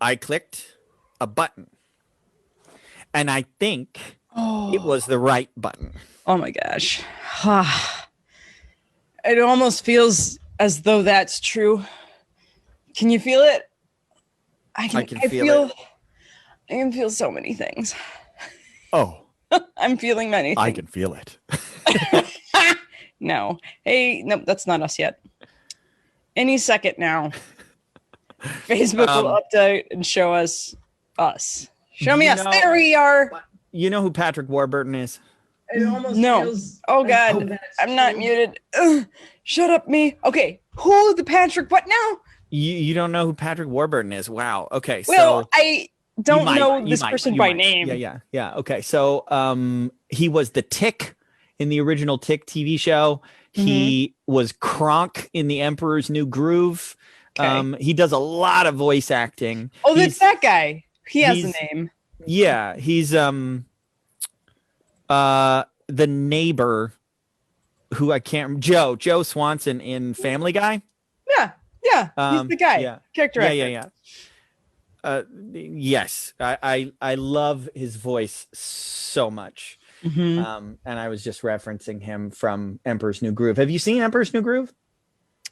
I clicked a button, and I think it was the right button. Oh my gosh. It almost feels as though that's true. Can you feel it? I can feel it. I can feel so many things. Oh. I'm feeling many things. I can feel it. No. Hey, no, that's not us yet. Any second now. Facebook will update and show us. Show me us. There we are. You know who Patrick Warburton is? It almost feels. Oh God, I'm not muted. Shut up, me. Okay, who the Patrick? What now? You don't know who Patrick Warburton is? Wow. Okay. Well, so I don't know this person by name. Yeah. Okay. So he was the Tick in the original Tick TV show. He was Kronk in The Emperor's New Groove. Okay. He does a lot of voice acting. Oh, that's that guy. He has a name. Yeah, he's the neighbor who I can't Joe Swanson in Family Guy. Yeah. He's the guy. Yeah. Character actor. Yes. I love his voice so much. And I was just referencing him from Emperor's New Groove. Have you seen Emperor's New Groove?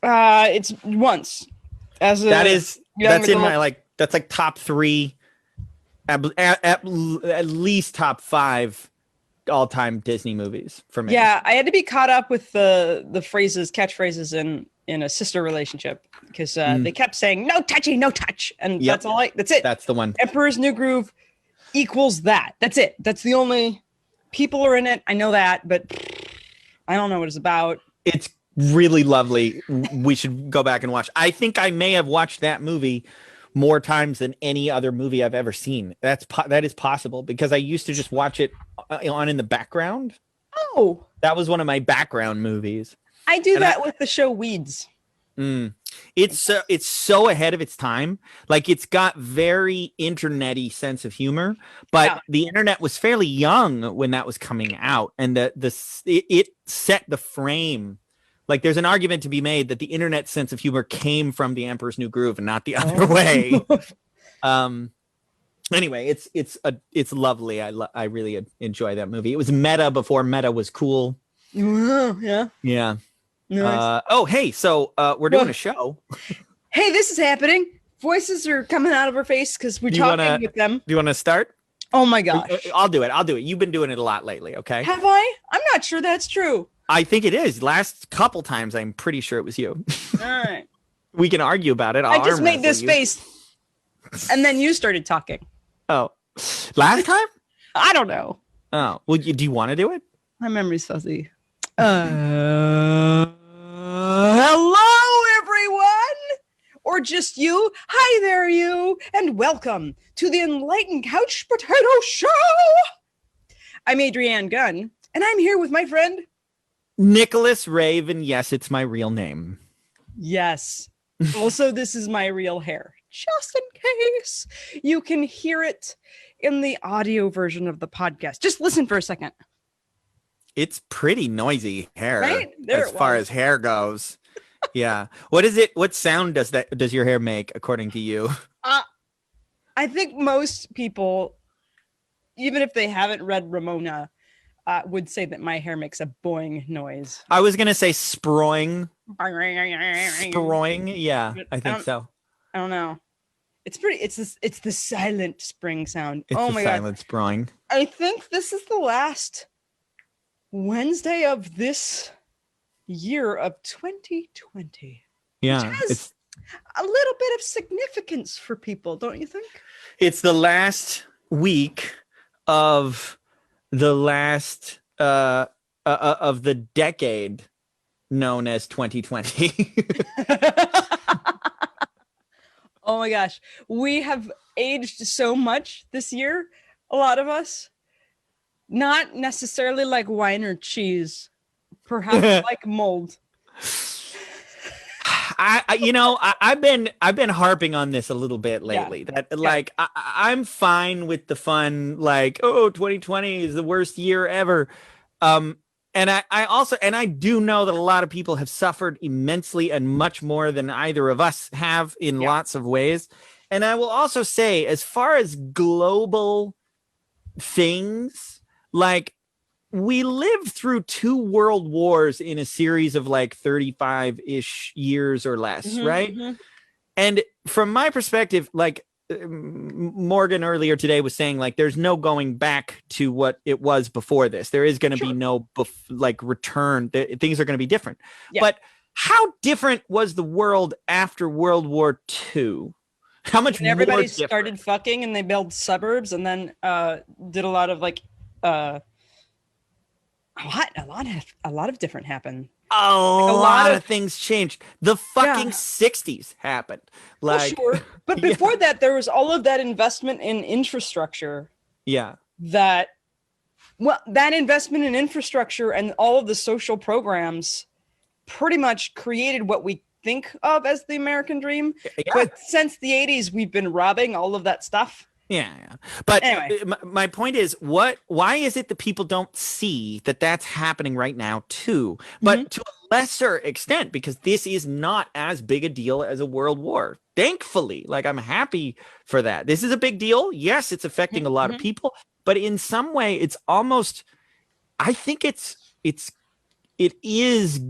It's once. That's in my that's like top 3, at least top 5 all-time Disney movies for me. Yeah, I had to be caught up with the catchphrases in a sister relationship because they kept saying no touchy, no touch, and that's it. That's the one. Emperor's New Groove equals that. That's it. That's the only people are in it. I know that, but I don't know what it's about. It's really lovely. We should go back and watch. I think I may have watched that movie more times than any other movie I've ever seen. That is possible because I used to just watch it on in the background. Oh, that was one of my background movies. I do that with the show Weeds. It's so ahead of its time. Like it's got very internet-y sense of humor, but the internet was fairly young when that was coming out, and it set the frame. Like there's an argument to be made that the internet sense of humor came from The Emperor's New Groove and not the other way. Anyway, it's lovely. I really enjoy that movie. It was meta before meta was cool. Yeah. Nice. Hey, so we're doing a show. Hey, this is happening. Voices are coming out of our face because we're talking with them. Do you want to start? Oh my gosh. I'll do it. You've been doing it a lot lately, okay? Have I? I'm not sure that's true. I think it is. Last couple times, I'm pretty sure it was you. All right. We can argue about it. I just made this face, and then you started talking. Oh. Last time? I don't know. Oh. Well, do you want to do it? My memory's fuzzy. Hello, everyone! Or just you. Hi there, you! And welcome to the Enlightened Couch Potato Show! I'm Adrianne Gunn, and I'm here with my friend... Nicholas Rave, and yes, it's my real name. Yes. Also, this is my real hair. Just in case you can hear it in the audio version of the podcast. Just listen for a second. It's pretty noisy hair, right? As far as hair goes. Yeah. What is it? What sound does your hair make, according to you? I think most people, even if they haven't read Ramona, would say that my hair makes a boing noise. I was gonna say sproing. Sproing, yeah, I think so. I don't know. It's pretty. It's the silent spring sound. It's the silent sproing. I think this is the last Wednesday of this year of 2020. Yeah, which has a little bit of significance for people, don't you think? It's the last week of the last of the decade known as 2020. Oh my gosh, we have aged so much this year, a lot of us. Not necessarily like wine or cheese, perhaps like mold. I've been harping on this a little bit lately. Yeah. That I'm fine with the fun, like, 2020 is the worst year ever. And I do know that a lot of people have suffered immensely and much more than either of us have in lots of ways. And I will also say, as far as global things, like, we lived through 2 world wars in a series of like 35-ish years or less, right? And from my perspective, like, Morgan earlier today was saying, like, there's no going back to what it was before this. There is going to be no return. Things are going to be different. But how different was the world after World War II? How much when everybody started fucking and they built suburbs and then did a lot of like a lot of different happened. A lot of things changed. The fucking 60s happened. Like, well, sure. But before that, there was all of that investment in infrastructure. Yeah. That investment in infrastructure and all of the social programs pretty much created what we think of as the American dream. Yeah. But since the 80s, we've been robbing all of that stuff. Yeah. But anyway, my point is, why is it that people don't see that that's happening right now too? But to a lesser extent, because this is not as big a deal as a world war. Thankfully, like, I'm happy for that. This is a big deal. Yes, it's affecting a lot of people, but in some way it's almost, I think it is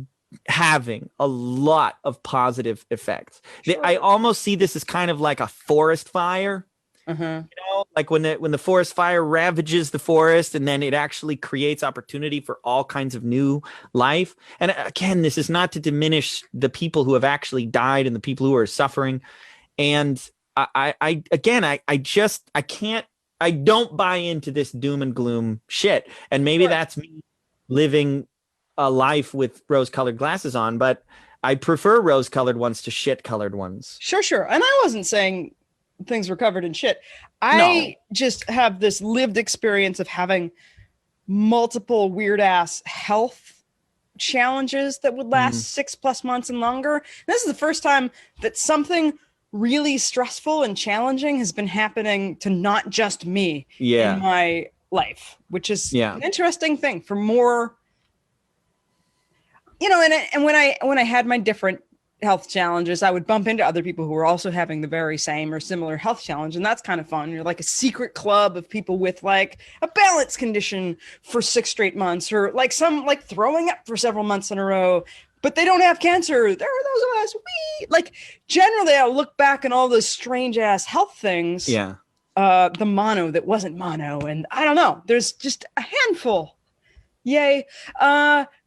having a lot of positive effects. Sure. I almost see this as kind of like a forest fire. You know, like when the forest fire ravages the forest, and then it actually creates opportunity for all kinds of new life. And again, this is not to diminish the people who have actually died and the people who are suffering. And I don't buy into this doom and gloom shit. And maybe that's me living a life with rose-colored glasses on, but I prefer rose-colored ones to shit-colored ones. Sure. And I wasn't saying things were covered in shit. I just have this lived experience of having multiple weird ass health challenges that would last 6+ months and longer. This is the first time that something really stressful and challenging has been happening to not just me in my life, which is an interesting thing for more, you know, and when I had my different health challenges, I would bump into other people who were also having the very same or similar health challenge. And that's kind of fun. You're like a secret club of people with like a balance condition for 6 straight months, or like some like throwing up for several months in a row, but they don't have cancer. There are those of us. Like, generally I'll look back on all those strange ass health things. Yeah. The mono that wasn't mono. And I don't know, there's just a handful. Yay.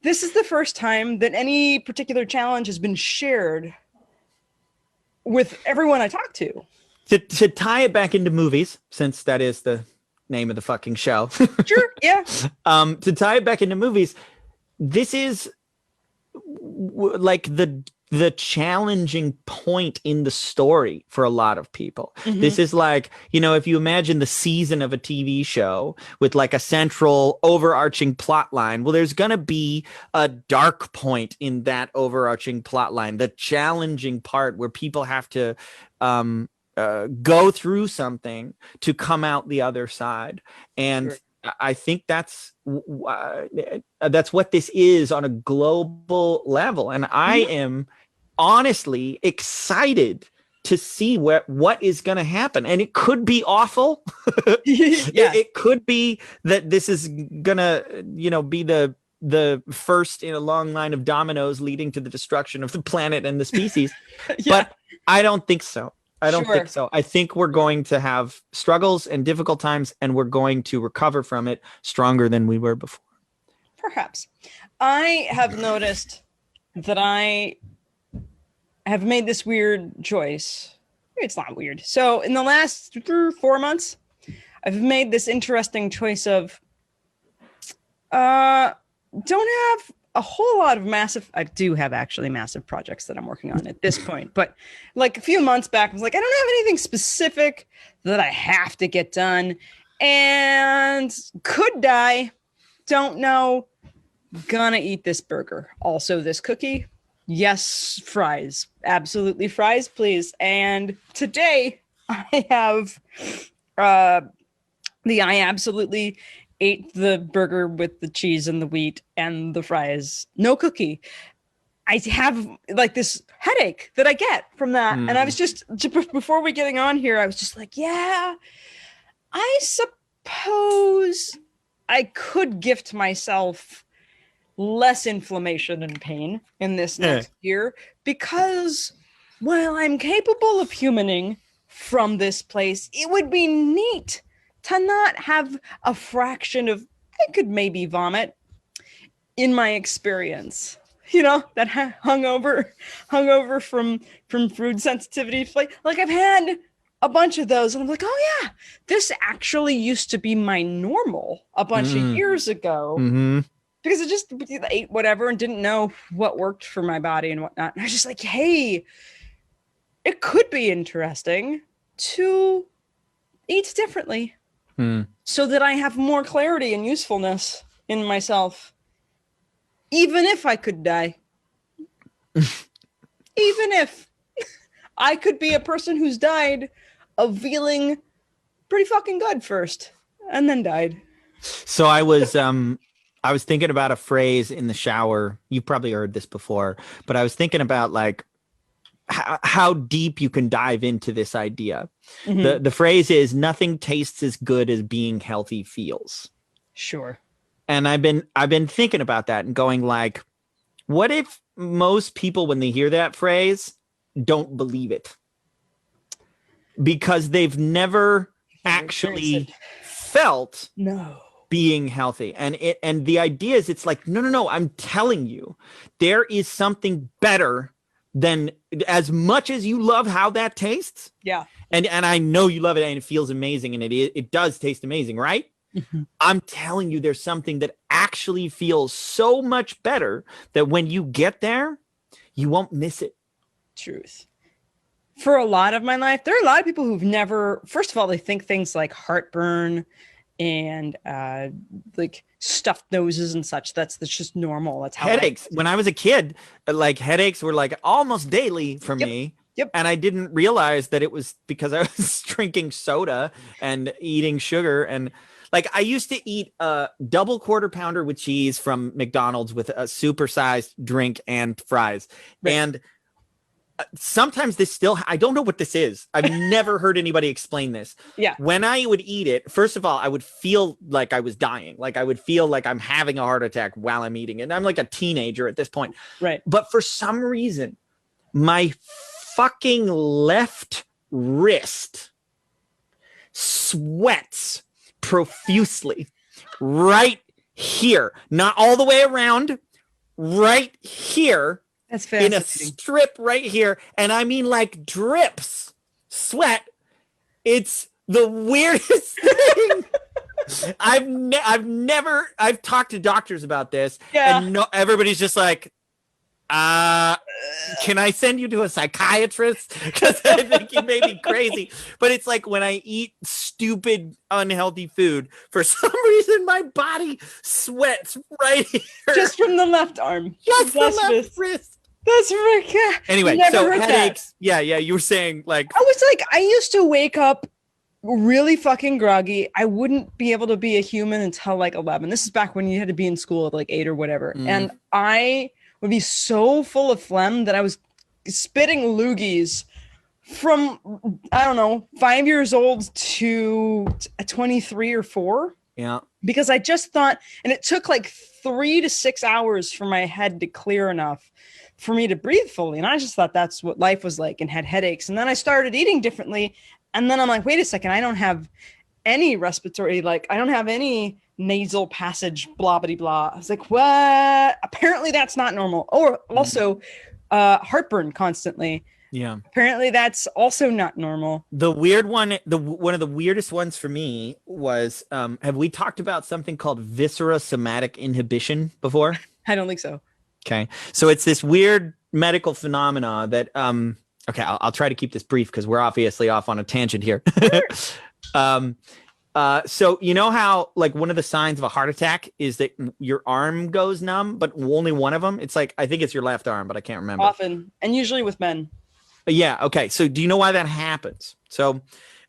This is the first time that any particular challenge has been shared with everyone I talk to. To tie it back into movies, since that is the name of the fucking show. Sure, yeah. To tie it back into movies, this is like the challenging point in the story for a lot of people. This is like, you know, if you imagine the season of a TV show with like a central overarching plot line, well, there's going to be a dark point in that overarching plot line, the challenging part where people have to go through something to come out the other side. And sure. I think that's what this is on a global level. And I am honestly excited to see what is going to happen. And it could be awful. It could be that this is going to, you know, be the first in a long line of dominoes leading to the destruction of the planet and the species. But I don't think so. I don't think so. I think we're going to have struggles and difficult times, and we're going to recover from it stronger than we were before. Perhaps. I have noticed that I have made this weird choice. It's not weird. So in the last 4 months, I've made this interesting choice of don't have a whole lot of I do have actually massive projects that I'm working on at this point. But like a few months back, I was like, I don't have anything specific that I have to get done. And could die. Don't know. Gonna eat this burger. Also this cookie. Yes, fries. Absolutely fries, please. And today I have I absolutely ate the burger with the cheese and the wheat and the fries. No cookie. I have like this headache that I get from that. And I was just before we getting on here, I was just like, yeah, I suppose I could gift myself less inflammation and pain in this next year, because while I'm capable of humaning from this place, it would be neat to not have a fraction of, I could maybe vomit in my experience. You know, that hungover from food sensitivity. Like I've had a bunch of those, and I'm like, oh yeah, this actually used to be my normal a bunch of years ago, because I just ate whatever and didn't know what worked for my body and whatnot. And I was just like, hey, it could be interesting to eat differently, so that I have more clarity and usefulness in myself. Even if I could die, even if I could be a person who's died of feeling pretty fucking good first and then died. So I was thinking about a phrase in the shower. You've probably heard this before, but I was thinking about like how deep you can dive into this idea. The phrase is, nothing tastes as good as being healthy feels. Sure. And I've been thinking about that and going like, what if most people, when they hear that phrase, don't believe it? Because they've never actually felt being healthy. And the idea is, it's like, no, I'm telling you, there is something better than, as much as you love how that tastes. Yeah. And I know you love it and it feels amazing, and it does taste amazing, right? I'm telling you, there's something that actually feels so much better that when you get there, you won't miss it. Truth. For a lot of my life, there are a lot of people who've never, first of all, they think things like heartburn and like stuffed noses and such, that's just normal. That's how headaches. When I was a kid, like headaches were like almost daily for me. Yep. And I didn't realize that it was because I was drinking soda and eating sugar. And like, I used to eat a double quarter pounder with cheese from McDonald's with a supersized drink and fries. Right. And sometimes this still, I don't know what this is. I've never heard anybody explain this. Yeah. When I would eat it, first of all, I would feel like I was dying. Like I would feel like I'm having a heart attack while I'm eating it. And I'm like a teenager at this point. Right. But for some reason, my fucking left wrist sweats profusely right here, not all the way around, right here. That's fascinating. In a strip right here, and I mean like drips sweat. It's the weirdest thing. I've talked to doctors about this, and everybody's just like, can I send you to a psychiatrist? Because I think you may be crazy. But it's like when I eat stupid, unhealthy food, for some reason my body sweats right here. Just from the left arm. Just the left wrist. That's right. Anyway, so headaches. Yeah, you were saying like, I was like, I used to wake up really fucking groggy. I wouldn't be able to be a human until like 11. This is back when you had to be in school at like 8 or whatever. And I would be so full of phlegm that I was spitting loogies from, I don't know, 5 years old to 23 or 4. Yeah. Because I just thought, and it took like 3 to 6 hours for my head to clear enough for me to breathe fully. And I just thought that's what life was like, and had headaches. And then I started eating differently. And then I'm like, wait a second, I don't have any respiratory, like I don't have any nasal passage, blah, blah, blah. I was like, what? Apparently that's not normal. Or also heartburn constantly. Yeah. Apparently that's also not normal. The weird one, one of the weirdest ones for me was, have we talked about something called viscerosomatic inhibition before? I don't think so. Okay. So it's this weird medical phenomena that, okay, I'll try to keep this brief because we're obviously off on a tangent here. So you know how like one of the signs of a heart attack is that your arm goes numb, but only one of them? It's like, I think it's your left arm, but I can't remember. Often, and usually with men. Yeah. Okay. So do you know why that happens? So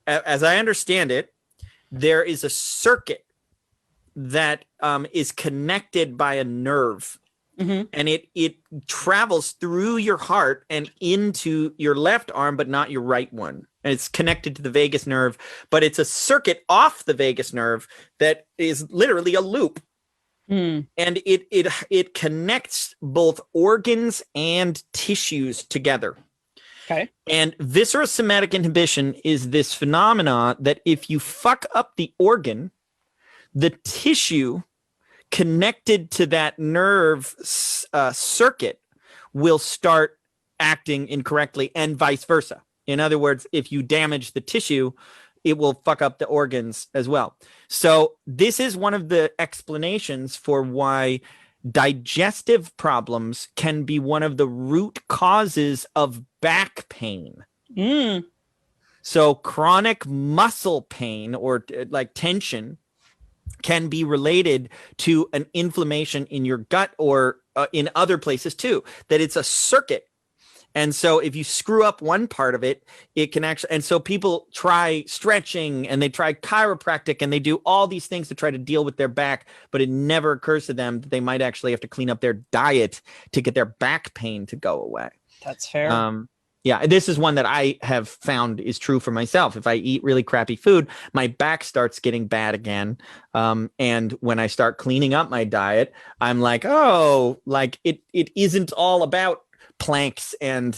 as I understand it, there is a circuit that is connected by a nerve and it travels through your heart and into your left arm, but not your right one. And it's connected to the vagus nerve, but it's a circuit off the vagus nerve that is literally a loop. And it connects both organs and tissues together. Okay. And viscerosomatic inhibition is this phenomena that if you fuck up the organ, the tissue connected to that nerve circuit will start acting incorrectly, and vice versa. In other words, if you damage the tissue, it will fuck up the organs as well. So this is one of the explanations for why digestive problems can be one of the root causes of back pain. So chronic muscle pain or like tension can be related to an inflammation in your gut or in other places too, that it's a circuit. And so if you screw up one part of it, it can actually, and so people try stretching and they try chiropractic and they do all these things to try to deal with their back, but it never occurs to them that they might actually have to clean up their diet to get their back pain to go away. That's fair. Yeah, this is one that I have found is true for myself. If I eat really crappy food, my back starts getting bad again. And when I start cleaning up my diet, I'm like, oh, like it isn't all about planks and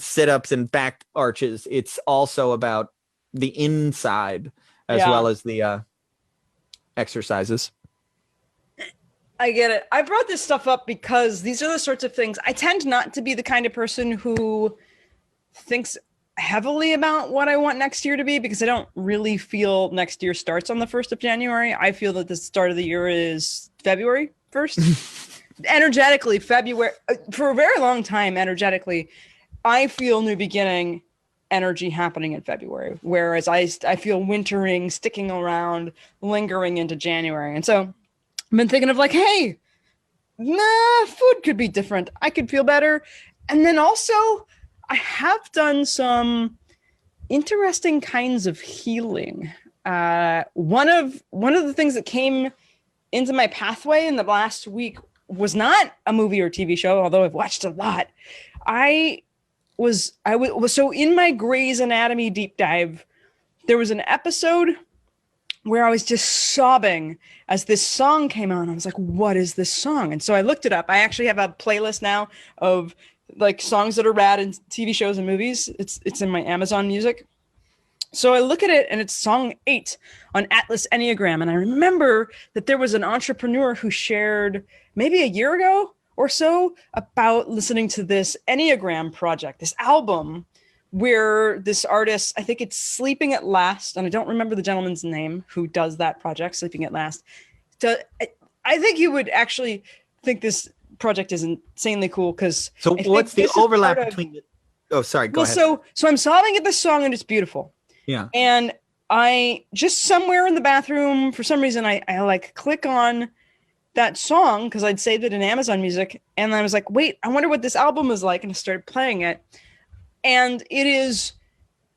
sit-ups and back arches. It's also about the inside as well as the exercises. I get it. I brought this stuff up because these are the sorts of things. I tend not to be the kind of person who thinks heavily about what I want next year to be, because I don't really feel next year starts on the 1st of January. I feel that the start of the year is February 1st. Energetically, February, for a very long time, energetically, I feel new beginning energy happening in February, whereas I feel wintering, sticking around, lingering into January. And so I've been thinking of like, hey, food could be different. I could feel better. And then also I have done some interesting kinds of healing. One of the things that came into my pathway in the last week was not a movie or TV show, although I've watched a lot. I was so in my Grey's Anatomy deep dive, there was an episode where I was just sobbing as this song came on. I was like, what is this song? And so I looked it up. I actually have a playlist now of like songs that are rad in TV shows and movies. It's in my Amazon Music. So I look at it and it's song 8 on Atlas Enneagram. And I remember that there was an entrepreneur who shared maybe a year ago or so about listening to this Enneagram project, this album where this artist, I think it's Sleeping at Last, and I don't remember the gentleman's name who does that project, Sleeping at Last. I think you would actually think this project is insanely cool because. So what's the overlap between the? Oh, sorry. Go ahead. So I'm sobbing at this song and it's beautiful. Yeah. And I just somewhere in the bathroom, for some reason, I like click on that song because I'd saved it in Amazon Music, and I was like, wait, I wonder what this album is like, and I started playing it. And it is,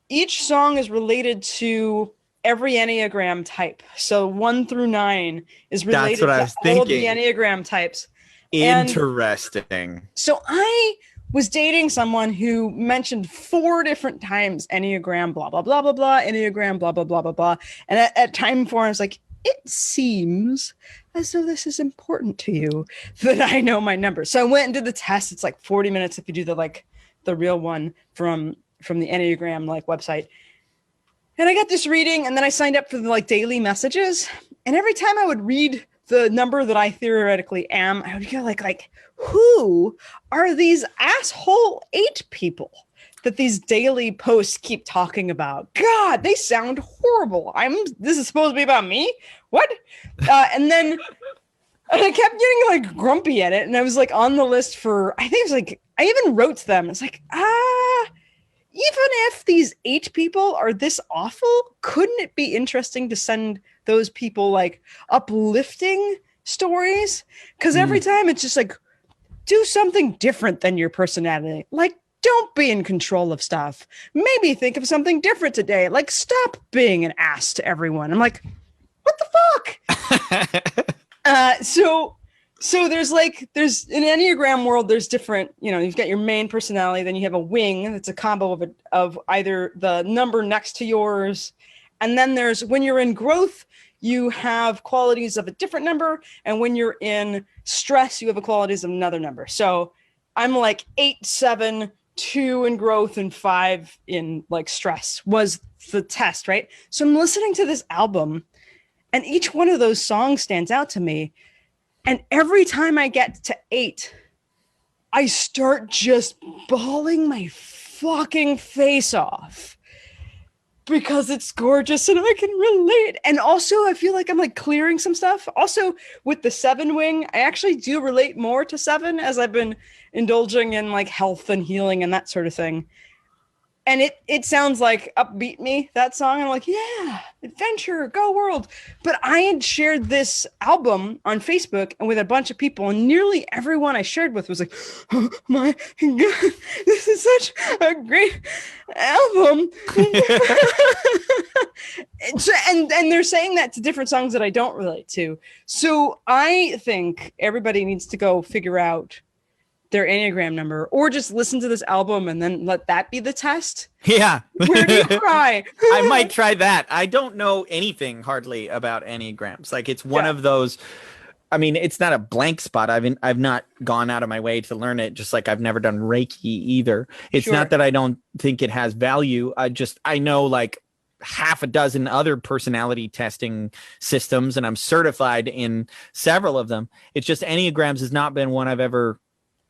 each song is related to every Enneagram type. So 1 through 9 is related to all of the Enneagram types. Interesting. And so I was dating someone who mentioned 4 different times Enneagram, blah, blah, blah, blah, blah, Enneagram, blah, blah, blah, blah, blah. And at time 4, I was like, it seems as though this is important to you that I know my number. So I went and did the test. It's like 40 minutes if you do the real one from the Enneagram website. And I got this reading, and then I signed up for the daily messages. And every time I would read the number that I theoretically am, I would go like, who are these asshole 8 people that these daily posts keep talking about? God, they sound horrible. This is supposed to be about me? What? And I kept getting grumpy at it. And I was on the list for, I think it was I even wrote to them. It's even if these 8 people are this awful, couldn't it be interesting to send those people uplifting stories? Because every time it's just do something different than your personality. Don't be in control of stuff. Maybe think of something different today. Stop being an ass to everyone. I'm like, what the fuck? So So there's in Enneagram world, there's different, you've got your main personality, then you have a wing that's a combo of either the number next to yours. And then when you're in growth, you have qualities of a different number. And when you're in stress, you have qualities of another number. So I'm like 8, 7, 2 in growth and 5 in like stress was the test, right? So I'm listening to this album and each one of those songs stands out to me. And every time I get to 8, I start just bawling my fucking face off because it's gorgeous and I can relate. And also I feel like I'm like clearing some stuff. Also with the 7 wing, I actually do relate more to 7 as I've been indulging in like health and healing and that sort of thing. And it sounds like upbeat me, that song. I'm like, yeah, adventure, go world. But I had shared this album on Facebook and with a bunch of people, and nearly everyone I shared with was like, oh my God, this is such a great album. and they're saying that to different songs that I don't relate to. So I think everybody needs to go figure out their Enneagram number, or just listen to this album and then let that be the test. Yeah. Where do you cry? I might try that. I don't know anything hardly about Enneagrams. Like it's one of those, I mean, it's not a blank spot. I've not gone out of my way to learn it, just like I've never done Reiki either. It's not that I don't think it has value. I know like half a dozen other personality testing systems and I'm certified in several of them. It's just Enneagrams has not been one I've ever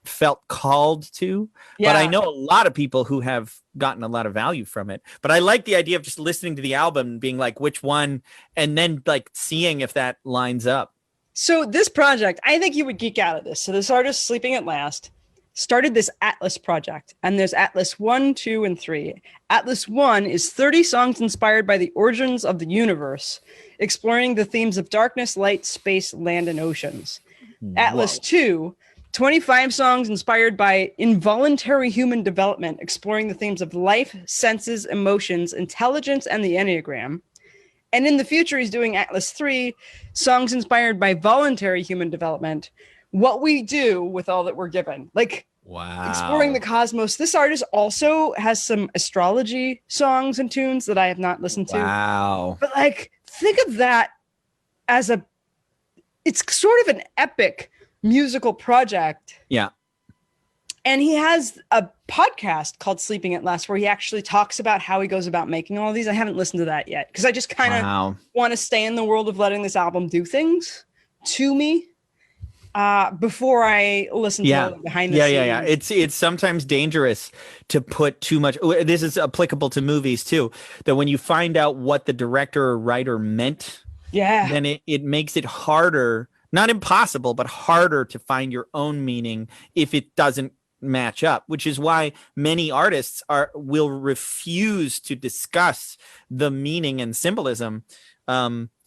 felt called to, but I know a lot of people who have gotten a lot of value from it. But I like the idea of just listening to the album and being like, which one, and then like seeing if that lines up. So this project, I think you would geek out at this. So this artist, Sleeping at Last, started this Atlas project, and there's Atlas 1, 2, and 3. Atlas 1 is 30 songs inspired by the origins of the universe, exploring the themes of darkness, light, space, land, and oceans. Atlas 2, 25 songs inspired by involuntary human development, exploring the themes of life, senses, emotions, intelligence, and the Enneagram. And in the future, he's doing Atlas 3, songs inspired by voluntary human development, what we do with all that we're given. Like, exploring the cosmos. This artist also has some astrology songs and tunes that I have not listened to. Wow. But like, think of that as it's sort of an epic musical project. Yeah. And he has a podcast called Sleeping at Last where he actually talks about how he goes about making all of these. I haven't listened to that yet because I just kind of want to stay in the world of letting this album do things to me before I listen to all the behind the scenes. Yeah. It's sometimes dangerous to put too much. This is applicable to movies too, that when you find out what the director or writer meant, then it makes it harder. Not impossible, but harder to find your own meaning if it doesn't match up, which is why many artists will refuse to discuss the meaning and symbolism.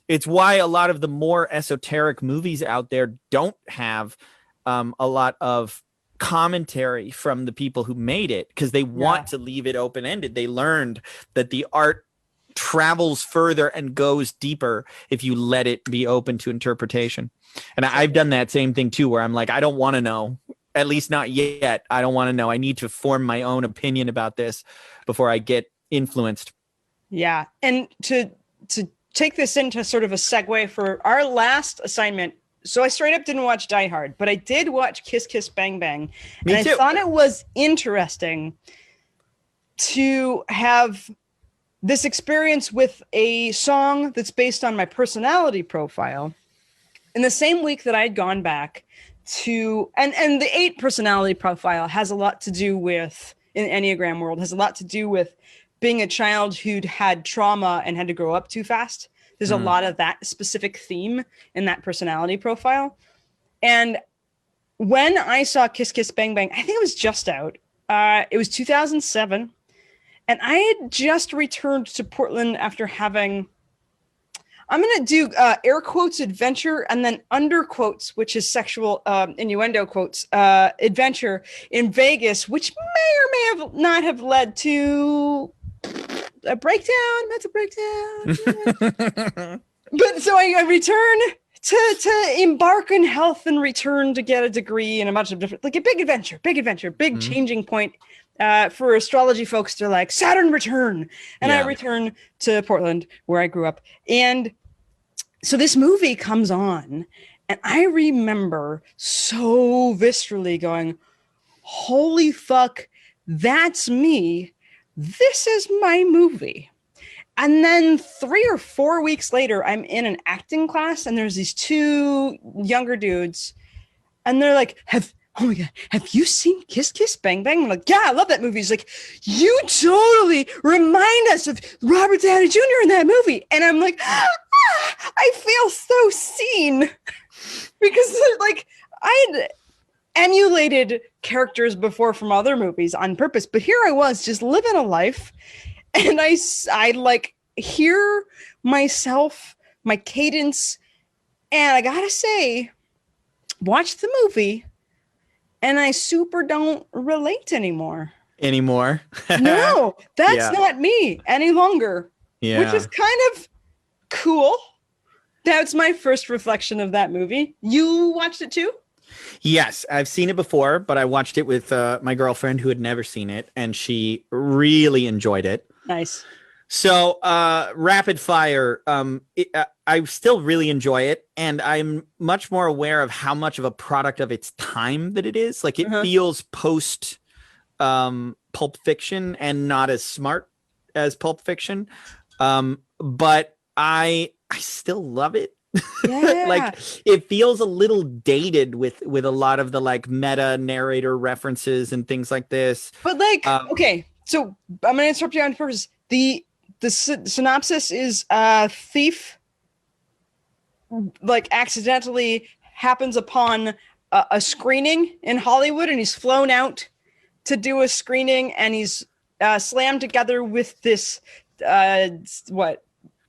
It's why a lot of the more esoteric movies out there don't have a lot of commentary from the people who made it because they want to leave it open-ended. They learned that the art travels further and goes deeper if you let it be open to interpretation. And I've done that same thing too, where I'm like, I don't want to know, at least not yet. I don't want to know. I need to form my own opinion about this before I get influenced. Yeah. And to take this into sort of a segue for our last assignment. So I straight up didn't watch Die Hard, but I did watch Kiss Kiss Bang Bang. Me too. I thought it was interesting to have this experience with a song that's based on my personality profile. In the same week that I'd gone back to, and the 8 personality profile has a lot to do with, in Enneagram world, has a lot to do with being a child who'd had trauma and had to grow up too fast. There's a lot of that specific theme in that personality profile. And when I saw Kiss Kiss Bang Bang, I think it was just out. It was 2007. And I had just returned to Portland after having, I'm going to do air quotes adventure and then under quotes, which is sexual innuendo quotes, adventure in Vegas, which may or may have not have led to a breakdown, mental breakdown. But so I return to embark in health and return to get a degree and a bunch of different, like a big adventure, big changing point. For astrology folks, they're like Saturn return, and I return to Portland where I grew up. And so this movie comes on, and I remember so viscerally going, holy fuck, that's me. This is my movie. And then 3 or 4 weeks later, I'm in an acting class, and there's these 2 younger dudes, and they're like, oh my God, have you seen Kiss Kiss Bang Bang? I'm like, yeah, I love that movie. He's like, you totally remind us of Robert Downey Jr. in that movie. And I'm like, I feel so seen. Because like I had emulated characters before from other movies on purpose, but here I was just living a life, and I like hear myself, my cadence, and I gotta say, watch the movie, and I super don't relate anymore. No, that's not me any longer. Yeah. Which is kind of cool. That's my first reflection of that movie. You watched it too? Yes, I've seen it before, but I watched it with my girlfriend who had never seen it, and she really enjoyed it. Nice. So, rapid fire. I still really enjoy it, and I'm much more aware of how much of a product of its time that it is. Like, it feels post Pulp Fiction and not as smart as Pulp Fiction. But I still love it. Yeah. Like, it feels a little dated with a lot of the like meta narrator references and things like this. But like, okay, so I'm gonna interrupt you on purpose. The synopsis is thief like accidentally happens upon a screening in Hollywood, and he's flown out to do a screening, and he's slammed together with this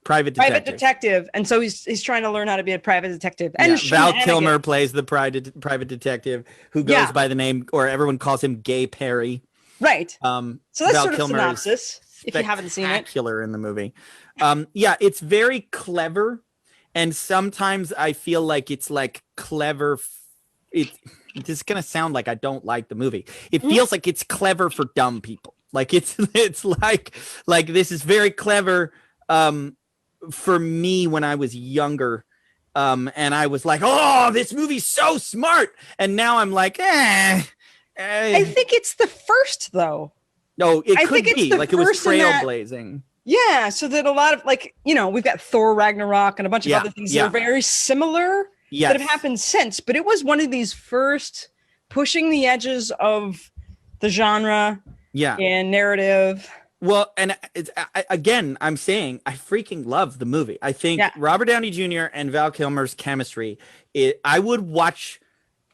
private detective, and so he's trying to learn how to be a private detective. And Val Kilmer plays the private detective who goes by the name, or everyone calls him Gay Perry. Right. So that's Val sort of Kilmer synopsis. If you haven't seen it, spectacular in the movie. It's very clever, and sometimes I feel like it's like clever. It's gonna sound like I don't like the movie. It feels like it's clever for dumb people. Like it's like this is very clever. For me when I was younger, and I was like, oh, this movie's so smart, and now I'm like, I think it's the first though. No, it could be like it was trailblazing. Yeah, so that a lot of like, we've got Thor Ragnarok and a bunch of other things that are very similar that have happened since, but it was one of these first pushing the edges of the genre and narrative. Well, and again, I'm saying I freaking love the movie. I think Robert Downey Jr. and Val Kilmer's chemistry, I would watch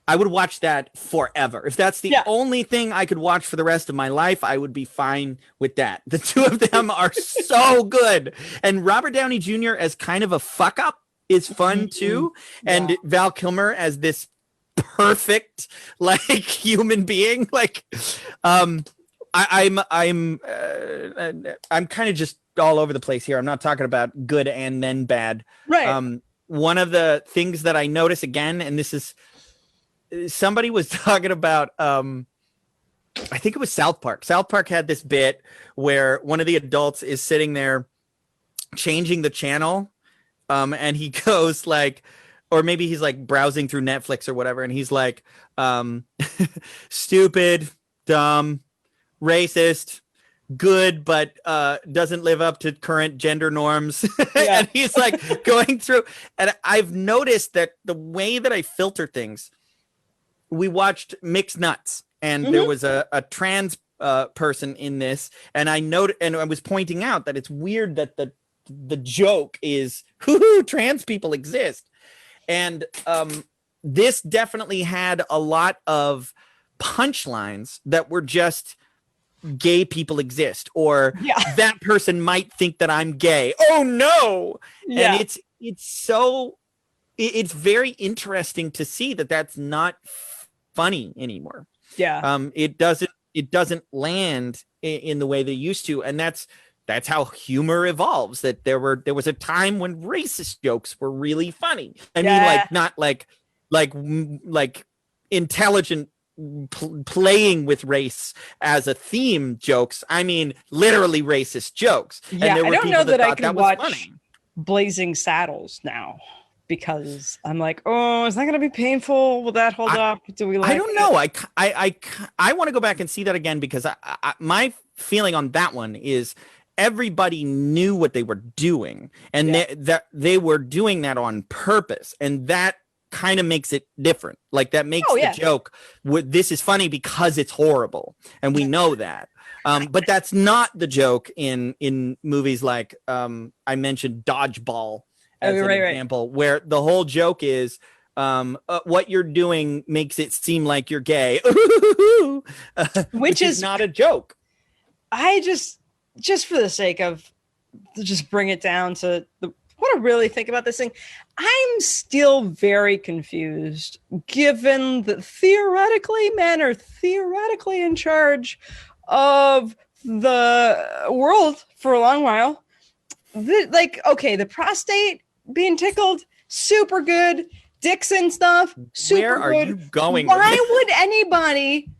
that forever. If that's the only thing I could watch for the rest of my life, I would be fine with that. The two of them are so good. And Robert Downey Jr. as kind of a fuck up is fun too. And Val Kilmer as this perfect like human being. Like, I'm kind of just all over the place here. I'm not talking about good and then bad. Right. One of the things that I notice again, and this is somebody was talking about, I think it was South Park. South Park had this bit where one of the adults is sitting there changing the channel. And he goes like, or maybe he's like browsing through Netflix or whatever. And he's like, stupid, dumb, racist, good, but doesn't live up to current gender norms. And he's like going through, and I've noticed that the way that I filter things, we watched Mixed Nuts, and there was a trans person in this, and I noted, and I was pointing out that it's weird that the joke is trans people exist. And this definitely had a lot of punchlines that were just gay people exist, or that person might think that I'm gay. Oh no. And it's very interesting to see that that's not funny anymore. It doesn't land in the way they used to, and that's that's how humor evolves. That there was a time when racist jokes were really funny. I mean, like not like intelligent playing with race as a theme jokes. I mean, literally racist jokes. Yeah, and there were I don't know that I can watch funny. Blazing Saddles now, because I'm like, oh, is that going to be painful? Will that hold up? Do we? Like I don't know. I want to go back and see that again, because my feeling on that one is everybody knew what they were doing, and they were doing that on purpose, and that kind of makes it different. Like that makes the joke. This is funny because it's horrible, and we know that. But that's not the joke in movies like I mentioned Dodgeball as an example, where the whole joke is what you're doing makes it seem like you're gay, which is not a joke. I just for the sake of just bring it down to what I really think about this thing. I'm still very confused, given that theoretically men are theoretically in charge of the world for a long while. The prostate being tickled, super good. Dixon stuff, super good. Where are you going? Why would anybody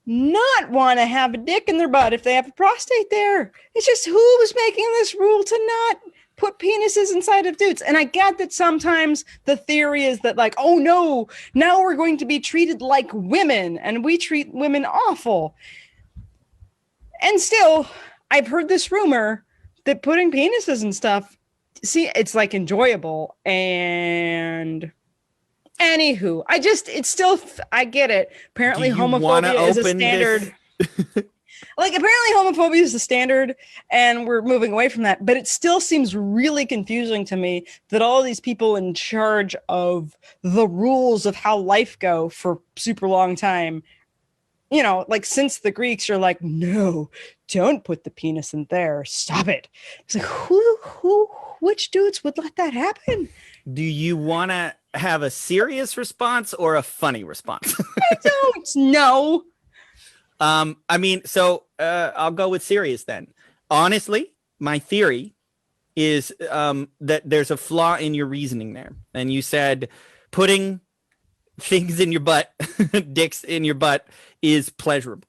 not want to have a dick in their butt if they have a prostate there? It's just, who was making this rule to not put penises inside of dudes? And I get that sometimes the theory is that, like, oh no, now we're going to be treated like women, and we treat women awful. And still, I've heard this rumor that putting penises and stuff, see, it's like enjoyable. And anywho, I get it. Apparently homophobia is a standard. Like, apparently homophobia is the standard, and we're moving away from that. But it still seems really confusing to me that all these people in charge of the rules of how life go for super long time, you know, like since the Greeks are like, no, don't put the penis in there. Stop it. It's like, which dudes would let that happen? Do you want to have a serious response or a funny response? I don't know. I mean, so I'll go with serious then. Honestly, my theory is that there's a flaw in your reasoning there. And you said putting things in your butt, dicks in your butt, is pleasurable.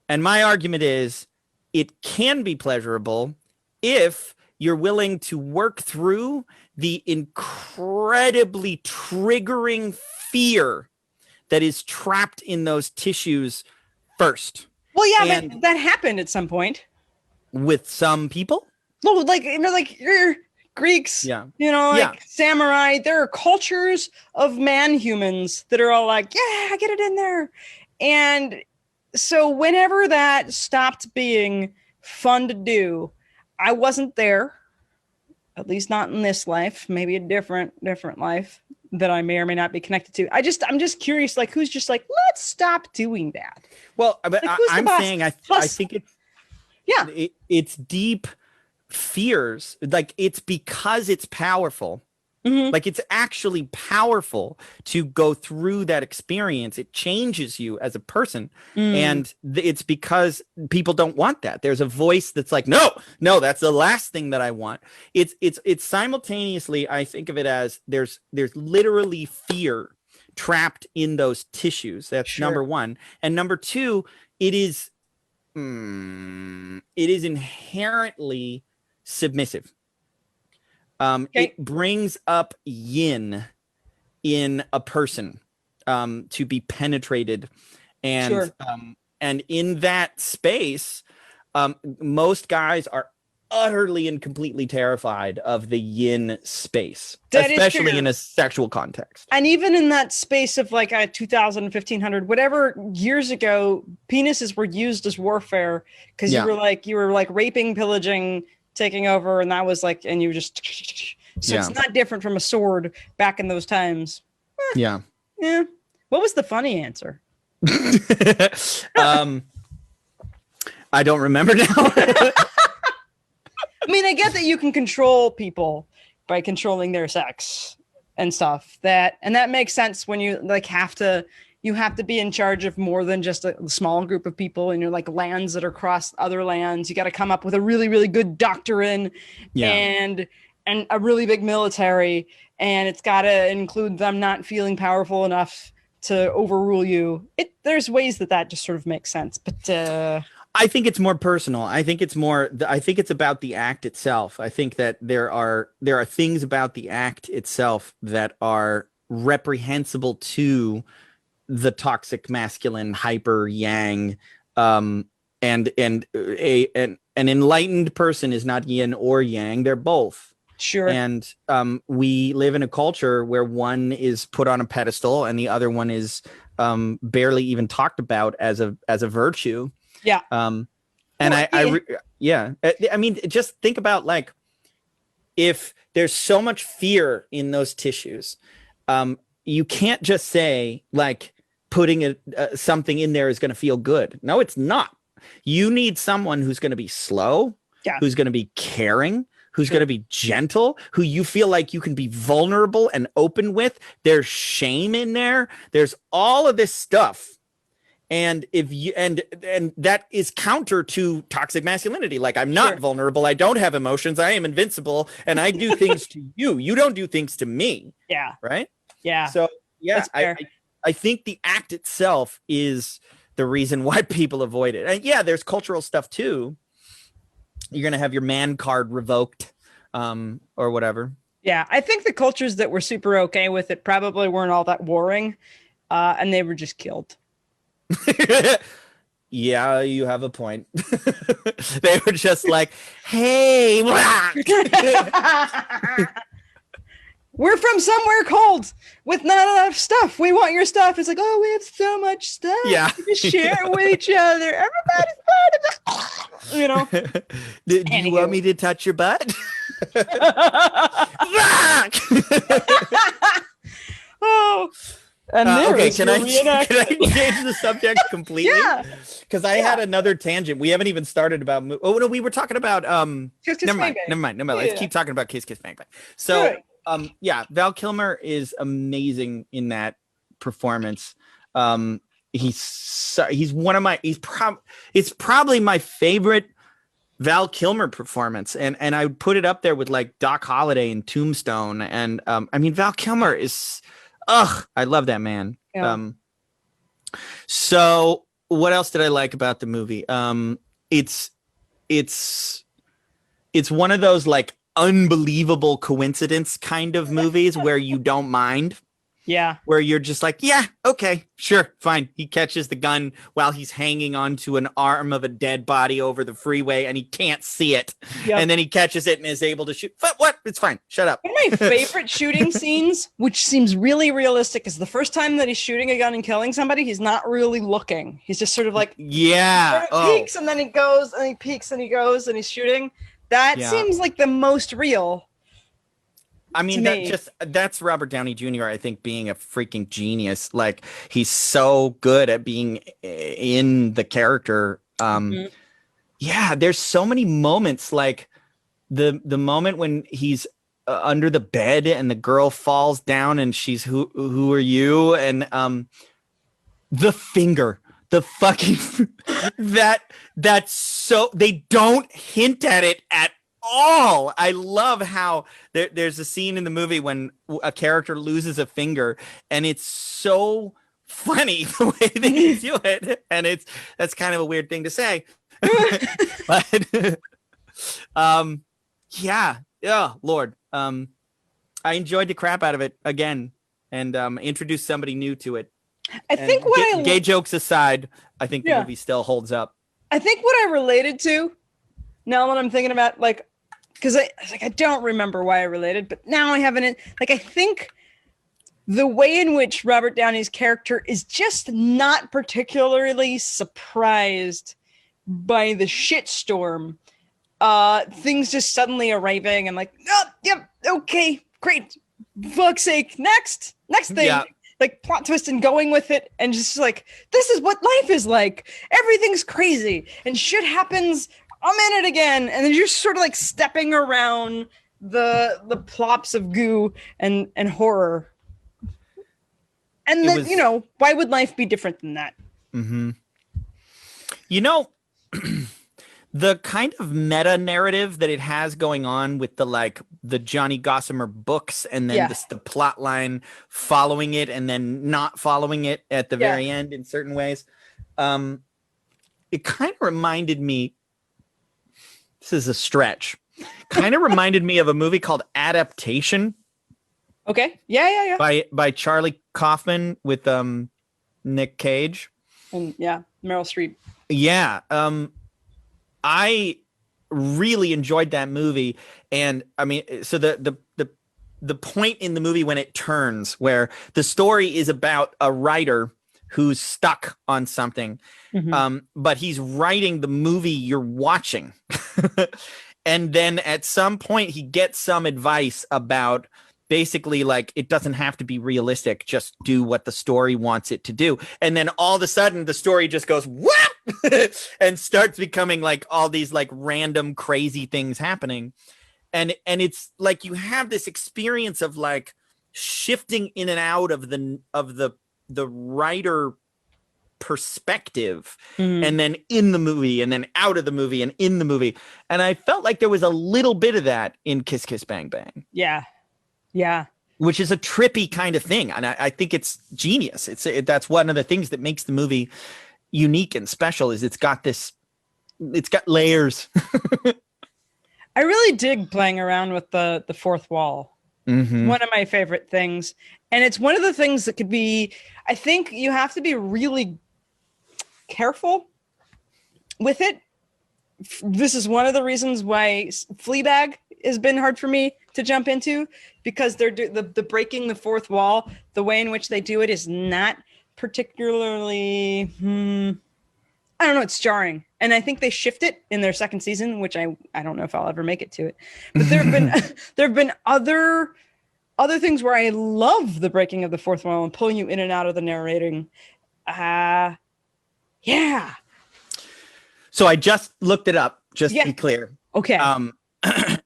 And my argument is it can be pleasurable if you're willing to work through the incredibly triggering fear that is trapped in those tissues first. Well, yeah, but that happened at some point with some people. No, like, you know, like Greeks, like samurai. There are cultures of man-humans that are all like, yeah, get it in there. And so whenever that stopped being fun to do, I wasn't there, at least not in this life, maybe a different life that I may or may not be connected to. I'm just curious, like, who's just like, let's stop doing that. Well, but like, I'm saying, I think it's deep fears. Like, it's because it's powerful. Mm-hmm. Like, it's actually powerful to go through that experience. It changes you as a person. And it's because people don't want that. There's a voice that's like, no, that's the last thing that I want. It's simultaneously, I think of it as there's literally fear trapped in those tissues. That's number one. And number two, it is inherently submissive. It brings up yin in a person to be penetrated, and and in that space, most guys are utterly and completely terrified of the yin space, especially in a sexual context. And even in that space of like 2000, 1500, whatever years ago, penises were used as warfare because you were like raping, pillaging, taking over, and that was like, and you just, so it's not different from a sword back in those times. Yeah. What was the funny answer? I don't remember now. I mean, I get that you can control people by controlling their sex and stuff, and that makes sense when you like have to, you have to be in charge of more than just a small group of people, and you're like lands that are across other lands. You got to come up with a really, really good doctrine and a really big military, and it's got to include them not feeling powerful enough to overrule you. There's ways that just sort of makes sense, but I think it's more personal. I think it's about the act itself. I think that there are things about the act itself that are reprehensible to the toxic masculine hyper yang, and an enlightened person is not yin or yang. They're both. Sure. And we live in a culture where one is put on a pedestal and the other one is barely even talked about as a virtue. Yeah. I mean, just think about, like, if there's so much fear in those tissues, you can't just say, like, putting something in there is going to feel good. No, it's not. You need someone who's going to be slow, who's going to be caring, who's going to be gentle, who you feel like you can be vulnerable and open with. There's shame in there. There's all of this stuff. And if you and that is counter to toxic masculinity. Like, I'm not vulnerable. I don't have emotions. I am invincible. And I do things to you. You don't do things to me. Yeah. Right. Yeah. So, yeah, I think the act itself is the reason why people avoid it. And yeah, there's cultural stuff too. You're going to have your man card revoked, or whatever. Yeah. I think the cultures that were super okay with it probably weren't all that warring, and they were just killed. Yeah, you have a point. They were just like, hey, we're from somewhere cold with not enough stuff. We want your stuff. It's like, oh, we have so much stuff. Yeah. We just share it with each other. Everybody's part of it. You know. Do you want me to touch your butt? Oh. And okay, can I change the subject completely? Yeah, because I had another tangent. We haven't even started about. Oh no, we were talking about. Never mind. Let's keep talking about Kiss Kiss Bang Bang. So, Val Kilmer is amazing in that performance. He's one of my. It's probably my favorite Val Kilmer performance, and I would put it up there with, like, Doc Holliday in Tombstone, and I mean, Val Kilmer is. Ugh, I love that man. Yeah. So what else did I like about the movie? It's one of those, like, unbelievable coincidence kind of movies where you don't mind. Yeah. Where you're just like, yeah, okay, sure, fine. He catches the gun while he's hanging onto an arm of a dead body over the freeway and he can't see it. Yep. And then he catches it and is able to shoot. What? It's fine. Shut up. One of my favorite shooting scenes, which seems really realistic, is the first time that he's shooting a gun and killing somebody, he's not really looking. He's just sort of like, peeks, and then he goes and he peeks and he goes and he's shooting. That seems like the most real. I mean, that's Robert Downey Jr., I think, being a freaking genius. Like, he's so good at being in the character. Yeah, there's so many moments, like the moment when he's under the bed and the girl falls down and she's, who are you? And the finger, the fucking that's so, they don't hint at it at all. I love how there's a scene in the movie when a character loses a finger, and it's so funny the way they do it, and that's kind of a weird thing to say. But Lord, I enjoyed the crap out of it again, and introduced somebody new to it. I think gay jokes aside, I think the movie still holds up. I think what I related to, now that I'm thinking about, like, because I don't remember why I related, but now I have I think the way in which Robert Downey's character is just not particularly surprised by the shitstorm, things just suddenly arriving and like, oh, yep, okay, great, fuck's sake, next thing. Yeah. Like, plot twist and going with it, and just like, this is what life is like. Everything's crazy and shit happens. I'm in it again, and then you're sort of like stepping around the plops of goo and horror. And then, you know, why would life be different than that? Mm-hmm. You know, the kind of meta narrative that it has going on with the Johnny Gossamer books, and then the plot line following it and then not following it at the very end in certain ways. It kind of reminded me, this is a stretch, kind of reminded me of a movie called Adaptation. Okay. Yeah. By Charlie Kaufman with Nick Cage. And Meryl Streep. Yeah. I really enjoyed that movie. And I mean, so the point in the movie when it turns, where the story is about a writer who's stuck on something, but he's writing the movie you're watching. And then at some point he gets some advice about basically like, it doesn't have to be realistic, just do what the story wants it to do. And then all of a sudden the story just goes whoop and starts becoming like all these like random crazy things happening. And it's like you have this experience of like shifting in and out of the writer perspective, and then in the movie and then out of the movie and in the movie. And I felt like there was a little bit of that in Kiss Kiss Bang Bang. Yeah. Which is a trippy kind of thing. And I think it's genius. That's one of the things that makes the movie unique and special, is it's got layers. I really dig playing around with the fourth wall. One of my favorite things. And it's one of the things that could be, I think you have to be really careful with it. This is one of the reasons why Fleabag has been hard for me to jump into, because they're the breaking the fourth wall, the way in which they do it is not particularly, I don't know, it's jarring. And I think they shift it in their second season, which I don't know if I'll ever make it to it. But there have been other things where I love the breaking of the fourth wall and pulling you in and out of the narrating. Yeah. So I just looked it up, just to be clear. Okay.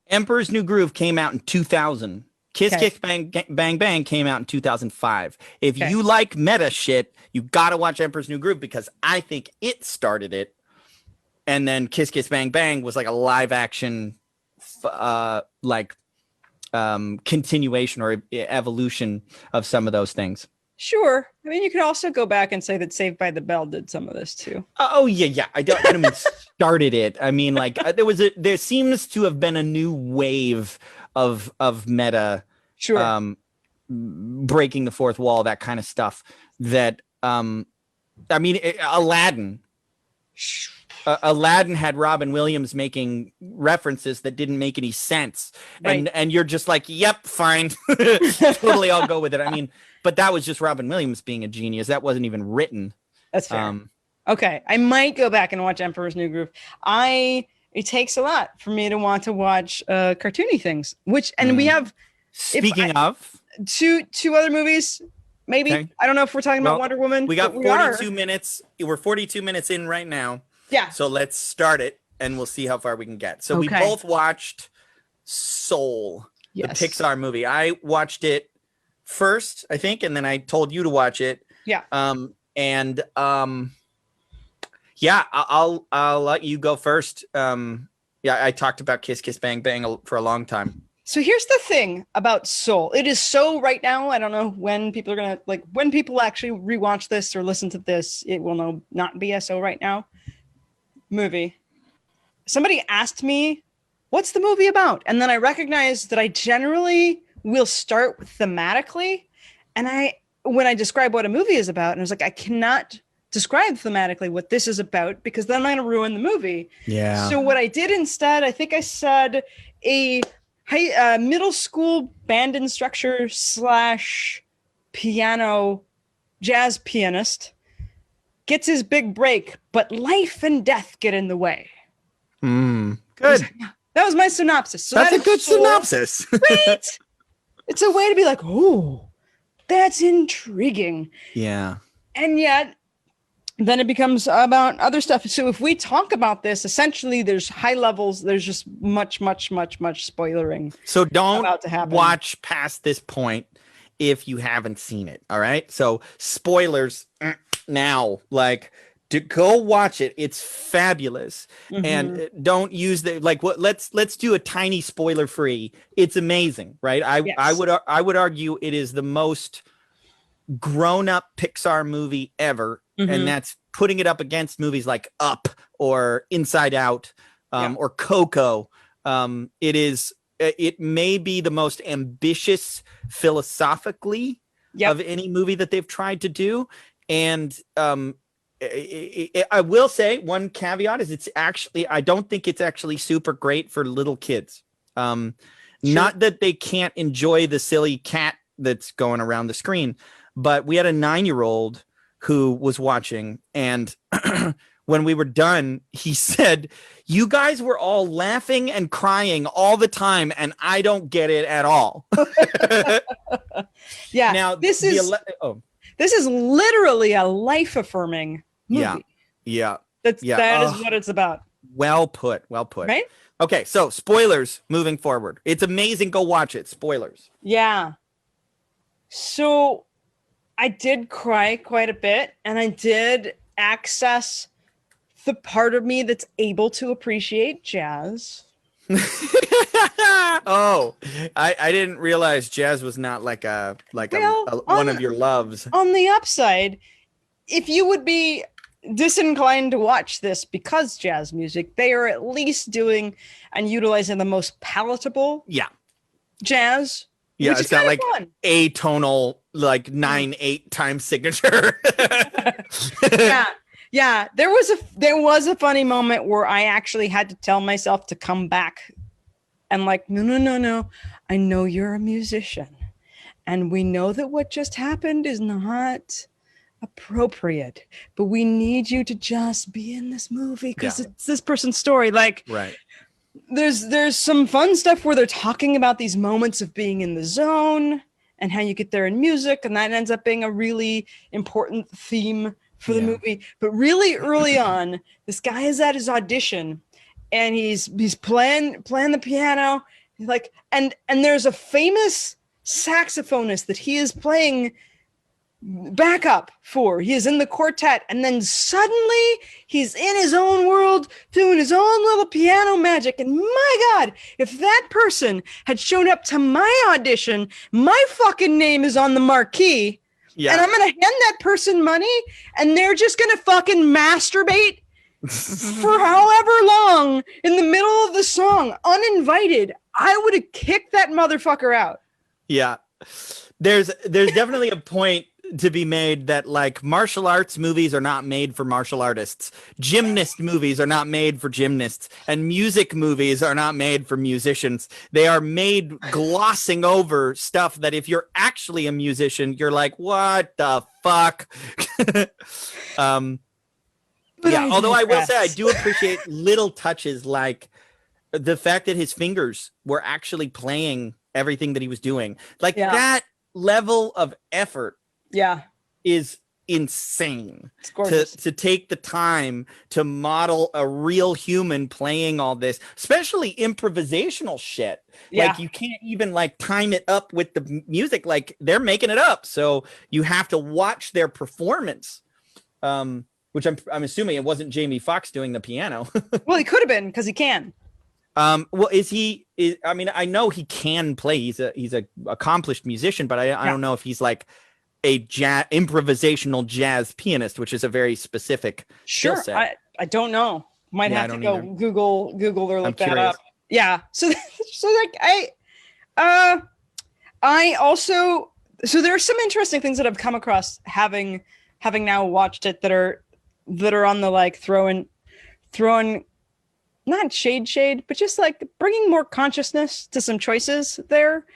Emperor's New Groove came out in 2000. Kiss Kiss Bang Bang came out in 2005. If you like meta shit, you got to watch Emperor's New Groove, because I think it started it. And then Kiss Kiss Bang Bang was like a live action continuation or evolution of some of those things. Sure. I mean, you could also go back and say that Saved by the Bell did some of this too. Oh yeah. I don't mean started it. I mean, like there seems to have been a new wave of meta, breaking the fourth wall, that kind of stuff. That I mean, Aladdin had Robin Williams making references that didn't make any sense, and you're just like, yep, fine, totally, I'll go with it. I mean, but that was just Robin Williams being a genius. That wasn't even written. That's fair. Okay, I might go back and watch Emperor's New Groove. It takes a lot for me to want to watch cartoony things. And we have. Speaking of, two other movies. Maybe. Okay. I don't know if we're talking about Wonder Woman. We got 42 minutes. We're 42 minutes in right now. Yeah. So let's start it and we'll see how far we can get. So we both watched Soul, the Pixar movie. I watched it first, I think, and then I told you to watch it. Yeah. I'll let you go first. I talked about Kiss Kiss Bang Bang for a long time. So here's the thing about Soul. It is so right now. I don't know when people are going to when people actually rewatch this or listen to this, it will not be a So Right Now movie. Somebody asked me, what's the movie about? And then I recognized that I generally will start thematically. And when I describe what a movie is about, and I was like, I cannot describe thematically what this is about, because then I'm going to ruin the movie. Yeah. So what I did instead, I think I said a middle school band instructor / piano jazz pianist gets his big break, but life and death get in the way. Good. That was my synopsis. So that's a good synopsis. Right? It's a way to be like, oh, that's intriguing. Yeah. And yet, then it becomes about other stuff. So if we talk about this, essentially there's high levels, there's just much spoilering. So don't about to happen. watch past this point if you haven't seen it. All right. So spoilers now, like, to go watch it. It's fabulous. And don't use let's do a tiny spoiler free. It's amazing, right? I would argue it is the most grown up Pixar movie ever. And that's putting it up against movies like Up or Inside Out, or Coco. It may be the most ambitious philosophically of any movie that they've tried to do. And I will say one caveat is I don't think it's actually super great for little kids. Not that they can't enjoy the silly cat that's going around the screen, but we had a 9-year-old who was watching, and when we were done, he said, "You guys were all laughing and crying all the time, and I don't get it at all." Yeah. Now this is literally a life-affirming movie. Yeah. That is what it's about. Well put. Right? Okay, so spoilers moving forward. It's amazing. Go watch it. Spoilers. Yeah. So I did cry quite a bit, and I did access the part of me that's able to appreciate jazz. Oh, I didn't realize jazz was not like one of your loves. On the upside, if you would be disinclined to watch this because jazz music, they are at least doing and utilizing the most palatable jazz. Yeah, it's not like fun. atonal, like 9/8 time signature. Yeah. There was a funny moment where I actually had to tell myself to come back and like, no. I know you're a musician, and we know that what just happened is not appropriate, but we need you to just be in this movie because it's this person's story. Like, right. There's some fun stuff where they're talking about these moments of being in the zone and how you get there in music, and that ends up being a really important theme for the movie. But really early on, this guy is at his audition, and he's playing the piano. He's like, and there's a famous saxophonist that he is playing backup for. He is in the quartet, and then suddenly he's in his own world doing his own little piano magic. And my God, if that person had shown up to my audition, my fucking name is on the marquee, and I'm gonna hand that person money, and they're just gonna fucking masturbate for however long in the middle of the song, uninvited. I would have kicked that motherfucker out. Yeah, there's definitely a point to be made that like martial arts movies are not made for martial artists. Gymnast movies are not made for gymnasts, and music movies are not made for musicians. They are made glossing over stuff that if you're actually a musician, you're like, what the fuck? Although I will say I do appreciate little touches like the fact that his fingers were actually playing everything that he was doing. Like that level of effort is insane. To take the time to model a real human playing all this, especially improvisational shit. Like you can't even like time it up with the music. Like they're making it up. So you have to watch their performance. Which I'm assuming it wasn't Jamie Foxx doing the piano. Well, he could have been because he can. Well, I mean, I know he can play. He's a accomplished musician, but I don't know if he's like a improvisational jazz pianist, which is a very specific skill set. I don't know. Might have to go either. Google or look that up. Yeah. So like I also, so there are some interesting things that I've come across having now watched it that are on the like throwing not shade, but just like bringing more consciousness to some choices there.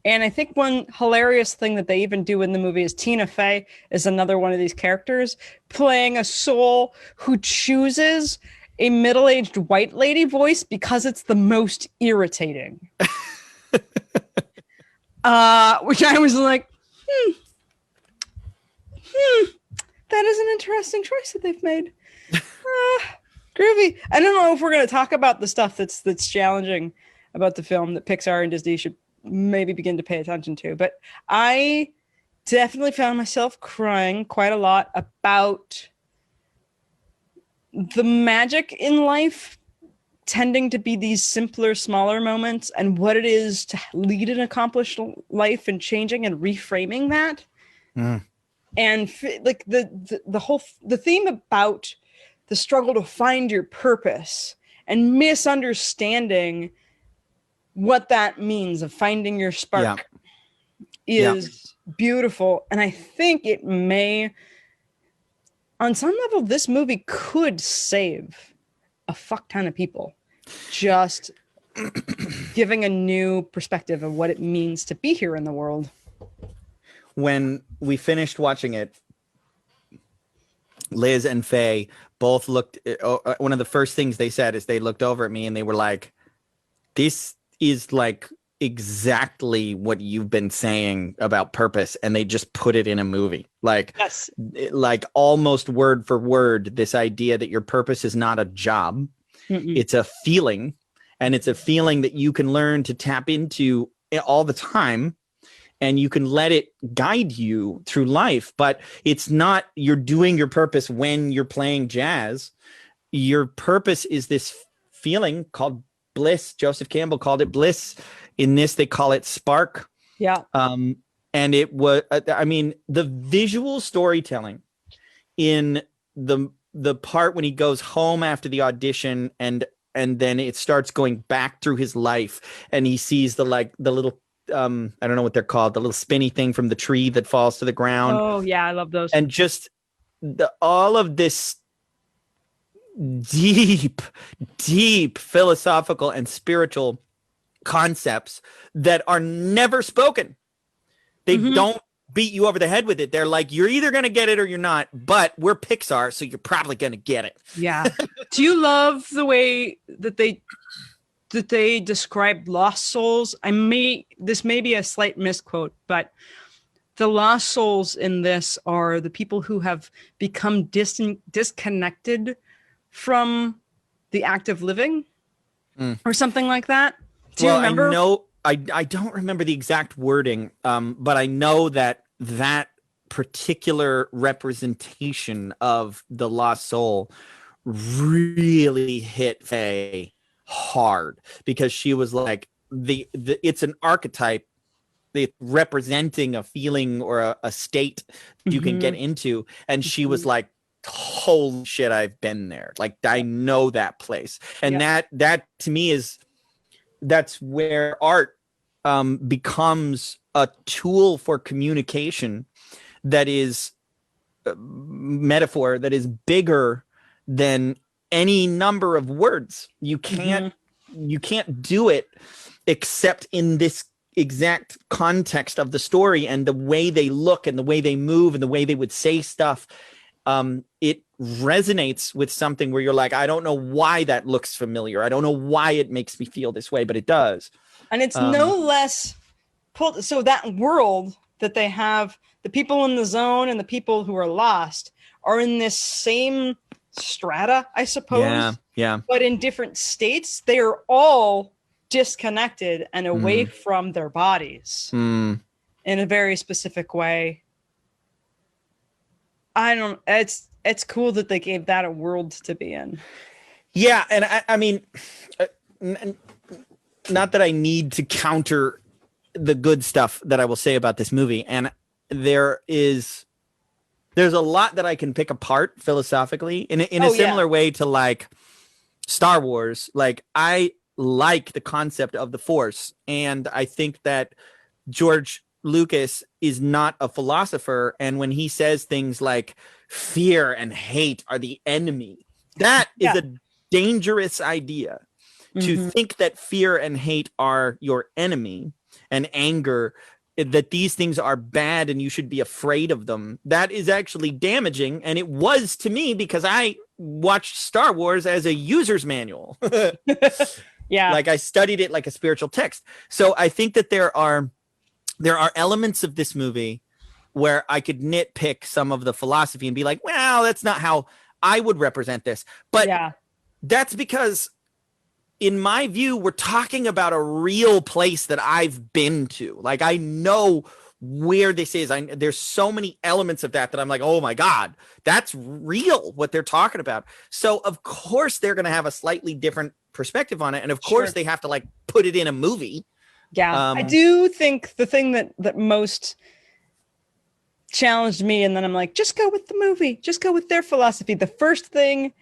And I think one hilarious thing that they even do in the movie is Tina Fey is another one of these characters playing a soul who chooses a middle-aged white lady voice because it's the most irritating. Which I was like, that is an interesting choice that they've made. Groovy. I don't know if we're going to talk about the stuff that's challenging about the film that Pixar and Disney should maybe begin to pay attention to. But I definitely found myself crying quite a lot about the magic in life tending to be these simpler, smaller moments, and what it is to lead an accomplished life and changing and reframing that. And like the theme about the struggle to find your purpose and misunderstanding what that means of finding your spark is beautiful. And I think it may, on some level, this movie could save a fuck ton of people, just giving a new perspective of what it means to be here in the world. When we finished watching it, Liz and Faye both looked, one of the first things they said is they looked over at me and they were like, this is like exactly what you've been saying about purpose, and they just put it in a movie. Like, yes, like almost word for word, this idea that your purpose is not a job. It's a feeling, and it's a feeling that you can learn to tap into all the time, and you can let it guide you through life. But it's not you're doing your purpose when you're playing jazz. Your purpose is this feeling called bliss. Joseph Campbell called it bliss. In this, they call it spark. Yeah. And it was, I mean, the visual storytelling in the part when he goes home after the audition, and then it starts going back through his life, and he sees the little, I don't know what they're called, the little spinny thing from the tree that falls to the ground. Oh yeah, I love those. And just all of this deep philosophical and spiritual concepts that are never spoken. They don't beat you over the head with it. They're like, you're either going to get it or you're not, but we're Pixar, so you're probably going to get it. Yeah. Do you love the way that they describe lost souls? This may be a slight misquote, but the lost souls in this are the people who have become disconnected from the act of living or something like that. Do you remember? I know, I don't remember the exact wording, but I know that particular representation of the lost soul really hit Faye hard, because she was like, it's an archetype, representing a feeling or a state you can get into, and she was like, holy shit, I've been there. Like, I know that place. And that to me that's where art becomes a tool for communication that is metaphor, that is bigger than any number of words. You can't do it except in this exact context of the story, and the way they look and the way they move and the way they would say stuff. It resonates with something where you're like, I don't know why that looks familiar. I don't know why it makes me feel this way, but it does. And it's no less so that world that they have, the people in the zone and the people who are lost are in this same strata, I suppose. Yeah. But in different states, they are all disconnected and away from their bodies in a very specific way. It's cool that they gave that a world to be in. Yeah. And I mean, not that I need to counter the good stuff that I will say about this movie. And there's a lot that I can pick apart philosophically in a similar way to like Star Wars. Like, I like the concept of the Force, and I think that George Lucas is not a philosopher, and when he says things like fear and hate are the enemy, that is a dangerous idea. To think that fear and hate are your enemy, and anger, that these things are bad and you should be afraid of them, that is actually damaging. And it was to me, because I watched Star Wars as a user's manual. Like, I studied it like a spiritual text. So I think that there are elements of this movie where I could nitpick some of the philosophy and be like, well, that's not how I would represent this. But that's because in my view, we're talking about a real place that I've been to. Like, I know where this is. There's so many elements of that I'm like, oh my God, that's real what they're talking about. So of course they're going to have a slightly different perspective on it. And of course they have to like put it in a movie. Yeah. I do think the thing that most challenged me, and then I'm like, just go with the movie, just go with their philosophy. The first thing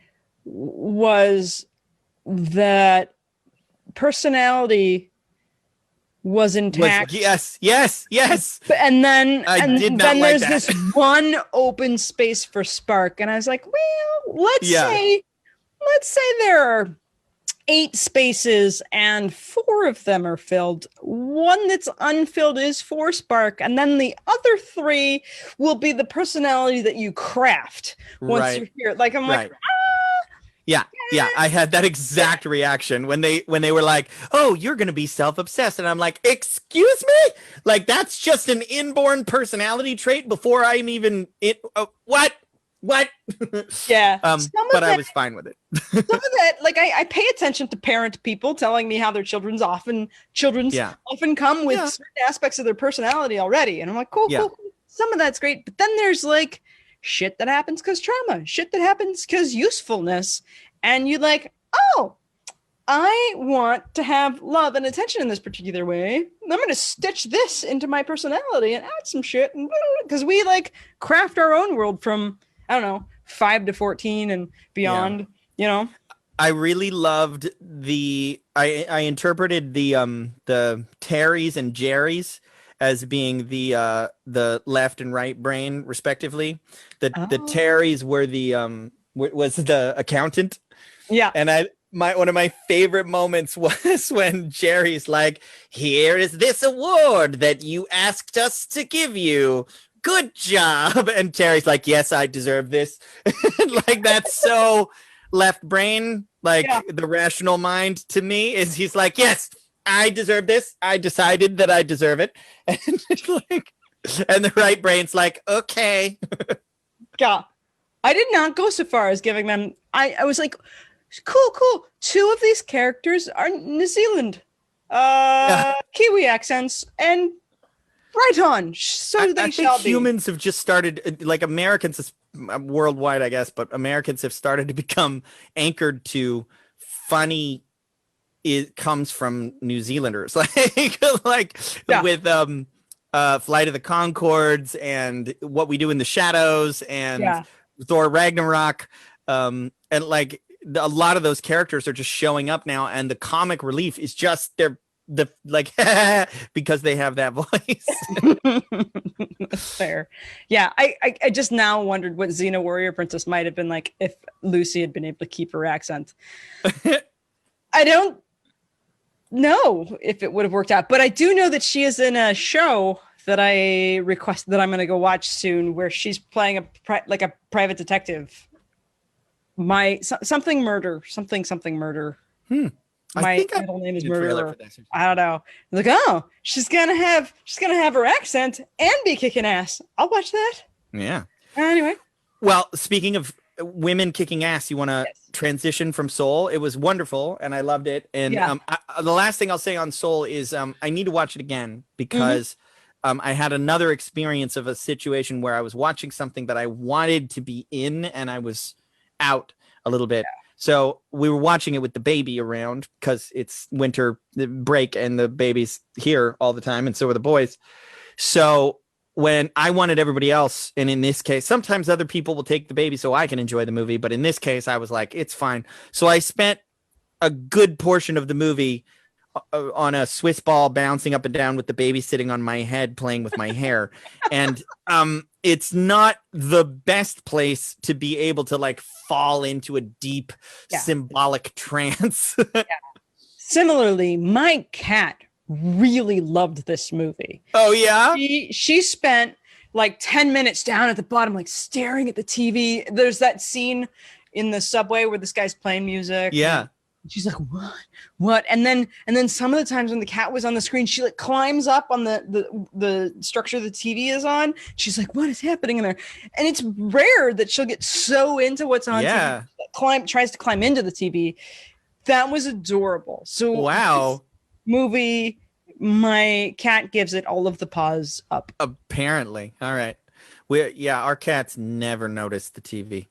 was that personality was intact. Yes. And then there's that. this one open space for spark. And I was like, well, let's say there are 8 spaces and 4 of them are filled. One that's unfilled is for spark. And then the other 3 will be the personality that you craft once you're here. Like, I'm like, Yeah, I had that exact reaction when they were like, "Oh, you're going to be self-obsessed." And I'm like, "Excuse me? Like, that's just an inborn personality trait before I'm even what?" Yeah. But I was fine with it. Some of that, like, I pay attention to parent people telling me how their children's often come with certain aspects of their personality already. And I'm like, cool. Some of that's great. But then there's like shit that happens because trauma, shit that happens because usefulness. And you're like, oh, I want to have love and attention in this particular way. I'm going to stitch this into my personality and add some shit. Because we like craft our own world from, I don't know, 5 to 14 and beyond, you know? I really loved I interpreted the Terrys and Jerrys as being the left and right brain respectively. The Terrys were was the accountant. Yeah. And one of my favorite moments was when Jerry's like, "Here is this award that you asked us to give you. Good job." And Terry's like, "Yes, I deserve this." Like, that's so left brain. Like, the rational mind to me is he's like, "Yes, I deserve this. I decided that I deserve it." And the right brain's like, "Okay." Yeah. I did not go so far as giving them, I was like, cool. 2 of these characters are New Zealand, Kiwi accents, and right on. So they shall be. Humans have just started, like Americans, worldwide, I guess, but Americans have started to become anchored to funny. It comes from New Zealanders, with Flight of the Conchords and What We Do in the Shadows and Thor Ragnarok, and like a lot of those characters are just showing up now, and the comic relief is just because they have that voice. That's fair. Yeah, I just now wondered what Xena Warrior Princess might have been like if Lucy had been able to keep her accent. I don't know if it would have worked out, but I do know that she is in a show that I requested that I'm going to go watch soon, where she's playing a private detective. Something murder. My middle name is Murderer. I don't know. Like, oh, she's gonna have her accent and be kicking ass. I'll watch that. Yeah. Anyway. Well, speaking of women kicking ass, you want to transition from Soul? It was wonderful, and I loved it. And the last thing I'll say on Soul is I need to watch it again because I had another experience of a situation where I was watching something that I wanted to be in, and I was out a little bit. Yeah. So we were watching it with the baby around because it's winter break and the baby's here all the time, and so are the boys. So when I wanted everybody else, and in this case, sometimes other people will take the baby so I can enjoy the movie, but in this case, I was like, it's fine. So I spent a good portion of the movie on a Swiss ball bouncing up and down with the baby sitting on my head playing with my hair. And it's not the best place to be able to like fall into a deep symbolic trance. Similarly, my cat really loved this movie. Oh yeah? She spent like 10 minutes down at the bottom like staring at the TV. There's that scene in the subway where this guy's playing music. Yeah. She's like, what? And then some of the times when the cat was on the screen, she like climbs up on the structure the TV is on. She's like, what is happening in there? And it's rare that she'll get so into what's on TV, tries to climb into the TV. that was adorable. So wow, movie, my cat gives it all of the paws up. Apparently. All right. Our cats never notice the TV.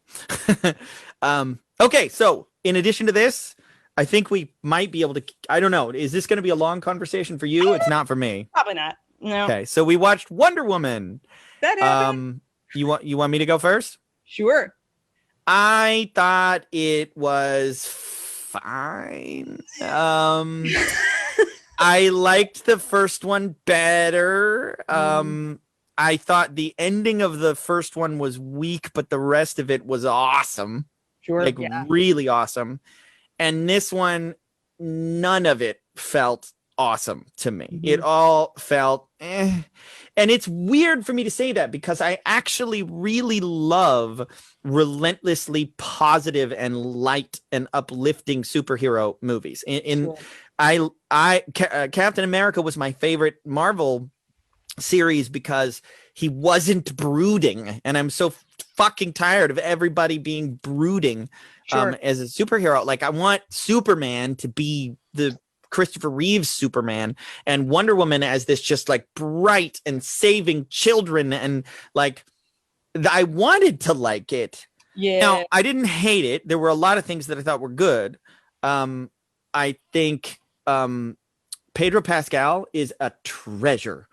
Okay, so in addition to this, I think we might be able to, I don't know, is this going to be a long conversation for you? It's not for me. Probably not. No. Okay, so we watched Wonder Woman. That happened. You want me to go first? Sure. I thought it was fine. I liked the first one better. I thought the ending of the first one was weak, but the rest of it was awesome. Sure. Like really awesome. And this one, none of it felt awesome to me. Mm-hmm. It all felt eh. And it's weird for me to say that because I actually really love relentlessly positive and light and uplifting superhero movies. Captain America was my favorite Marvel series because he wasn't brooding, and I'm so fucking tired of everybody being brooding as a superhero. Like, I want Superman to be the Christopher Reeve's Superman, and Wonder Woman as this just like bright and saving children, and like I wanted to like it. Yeah. Now, I didn't hate it. There were a lot of things that I thought were good. I think Pedro Pascal is a treasure.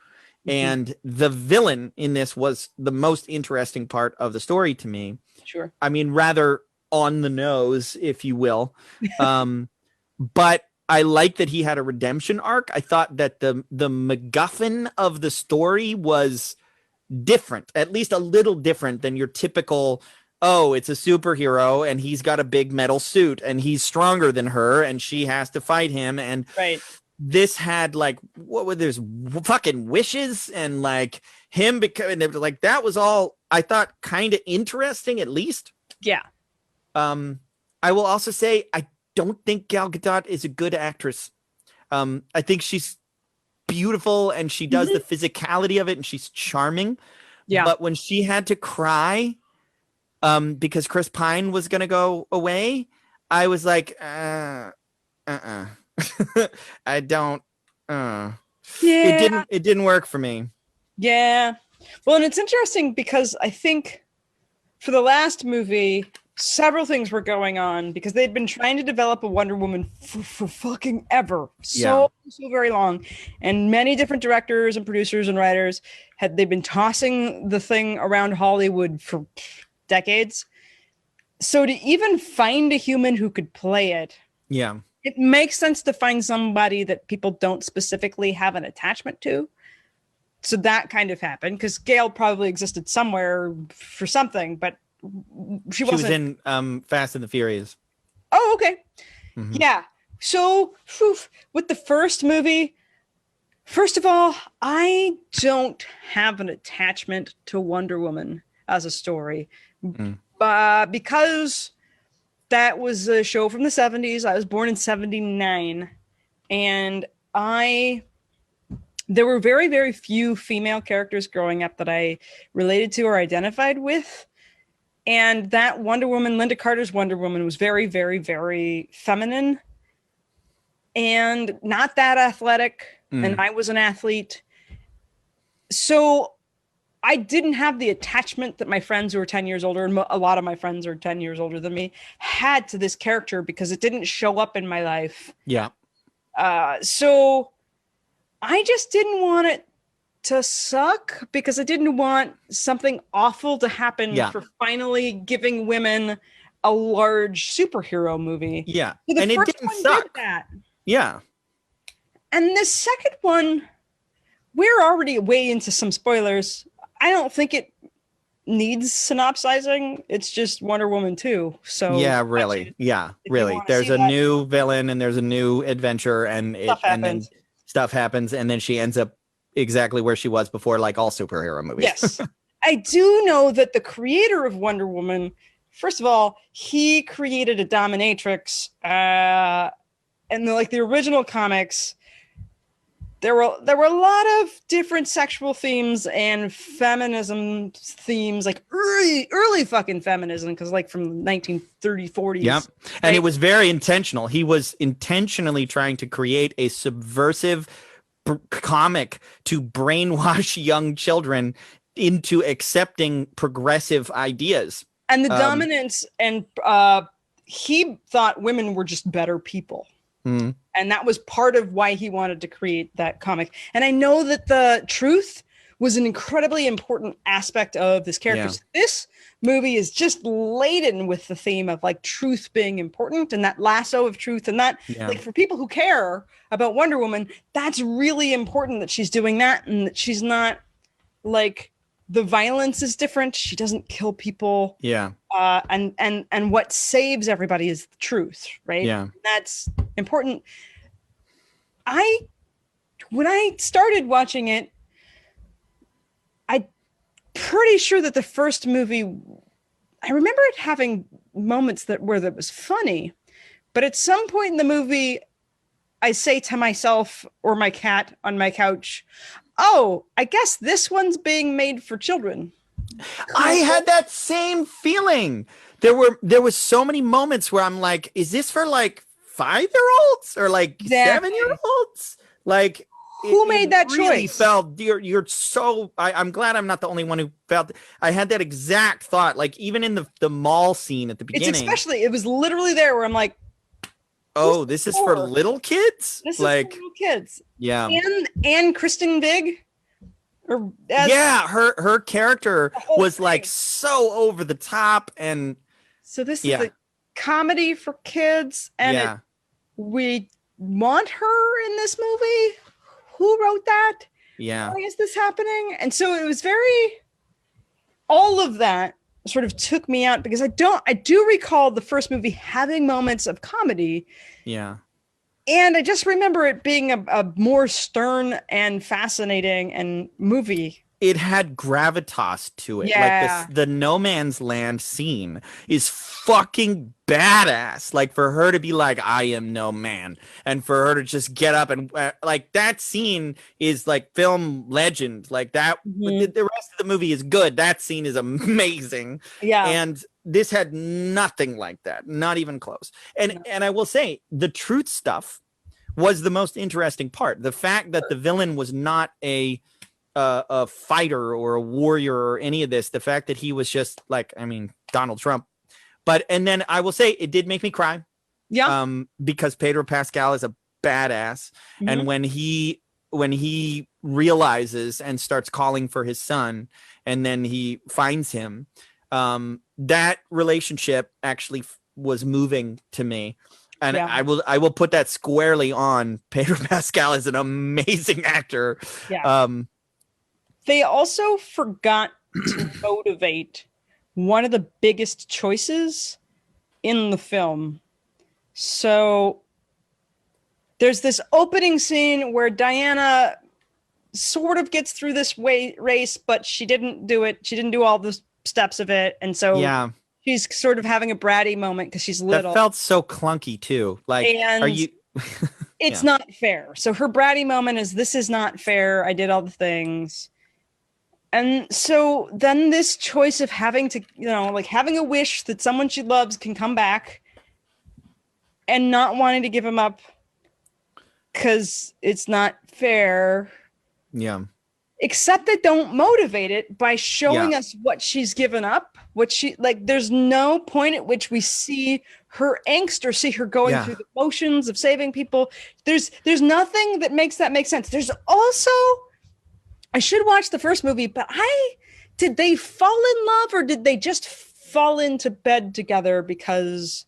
And the villain in this was the most interesting part of the story to me. Sure. I mean, rather on the nose, if you will. But I like that he had a redemption arc. I thought that the MacGuffin of the story was different, at least a little different than your typical, oh, it's a superhero and he's got a big metal suit and he's stronger than her and she has to fight him. And right. This had like there's fucking wishes and like him becoming like that was all I thought kind of interesting at least. Yeah. I will also say I don't think Gal Gadot is a good actress. I think she's beautiful and she does the physicality of it and she's charming. Yeah. But when she had to cry because Chris Pine was going to go away, I was like, I don't it didn't work for me. Yeah. Well, and it's interesting because I think for the last movie, several things were going on because they'd been trying to develop a Wonder Woman for fucking ever. So very long. And many different directors and producers and writers they've been tossing the thing around Hollywood for decades. So to even find a human who could play it. Yeah. It makes sense to find somebody that people don't specifically have an attachment to. So that kind of happened because Gail probably existed somewhere for something, but she wasn't. She was in Fast and the Furious. Oh, okay. Mm-hmm. Yeah. So with the first movie, first of all, I don't have an attachment to Wonder Woman as a story, because that was a show from the 70s. I was born in 79. And there were very, very few female characters growing up that I related to or identified with. And that Wonder Woman, Linda Carter's Wonder Woman, was very, very, very feminine and not that athletic. And I was an athlete. So I didn't have the attachment that my friends who were 10 years older, and a lot of my friends are 10 years older than me, had to this character because it didn't show up in my life. Yeah. So I just didn't want it to suck because I didn't want something awful to happen for finally giving women a large superhero movie. Yeah. So and it didn't suck. Did that. Yeah. And the second one, we're already way into some spoilers. I don't think it needs synopsizing. It's just Wonder Woman 2. So yeah, really. Yeah, really. There's a new villain and there's a new adventure and then stuff happens and then she ends up exactly where she was before, like all superhero movies. Yes. I do know that the creator of Wonder Woman, first of all, he created a dominatrix and the original comics. there were a lot of different sexual themes and feminism themes, like early fucking feminism, because like from 1930s, 40s. Yep. And it was very intentional. He was intentionally trying to create a subversive comic to brainwash young children into accepting progressive ideas. And the dominance, and he thought women were just better people. Mm-hmm. And that was part of why he wanted to create that comic. And I know that the truth was an incredibly important aspect of this character. Yeah. So this movie is just laden with the theme of like truth being important and that lasso of truth. And that like for people who care about Wonder Woman, that's really important that she's doing that, and that she's not like, the violence is different. She doesn't kill people. Yeah. And what saves everybody is the truth, right? Yeah. That's important. When I started watching it, I'm pretty sure that the first movie, I remember it having moments that was funny, but at some point in the movie, I say to myself or my cat on my couch, oh, I guess this one's being made for children. I had that same feeling. There was so many moments where I'm like, is this for like 5-year-olds or like 7-year-olds? Like, who made that really choice? Felt you're so. I'm glad I'm not the only one who felt. I had that exact thought. Like even in the mall scene at the beginning, it was literally there where I'm like, oh, this is for little kids. This like, is for little kids. Yeah. And Kristen Wiig. Her character was like so over the top, and so this is a comedy for kids, and we want her in this movie. Who wrote that? Yeah. Why is this happening? And so it was all of that sort of took me out, because I do recall the first movie having moments of comedy. Yeah. And I just remember it being a more stern and fascinating and movie. It had gravitas to it. Yeah. Like the No Man's Land scene is fucking badass. Like for her to be like, I am no man. And for her to just get up and like that scene is like film legend. Like that, the rest of the movie is good. That scene is amazing. Yeah. And this had nothing like that. Not even close. And I will say the truth stuff was the most interesting part. The fact that the villain was not a fighter or a warrior or any of this, the fact that he was just like, I mean, Donald Trump. And then I will say it did make me cry. Yeah. Because Pedro Pascal is a badass. Mm-hmm. And when he realizes and starts calling for his son, and then he finds him, that relationship actually was moving to me. And I will put that squarely on Pedro Pascal is an amazing actor. Yeah. They also forgot to motivate one of the biggest choices in the film. So there's this opening scene where Diana sort of gets through this race, but she didn't do it. She didn't do all the steps of it. And so she's sort of having a bratty moment because she's little. That felt so clunky too. Like, are you... It's not fair. So her bratty moment is, this is not fair. I did all the things. And so then this choice of having to, like having a wish that someone she loves can come back and not wanting to give him up because it's not fair. Yeah. Except they don't motivate it by showing us what she's given up, there's no point at which we see her angst or see her going through the motions of saving people. There's nothing that makes that make sense. There's also, I should watch the first movie, but did they fall in love or did they just fall into bed together because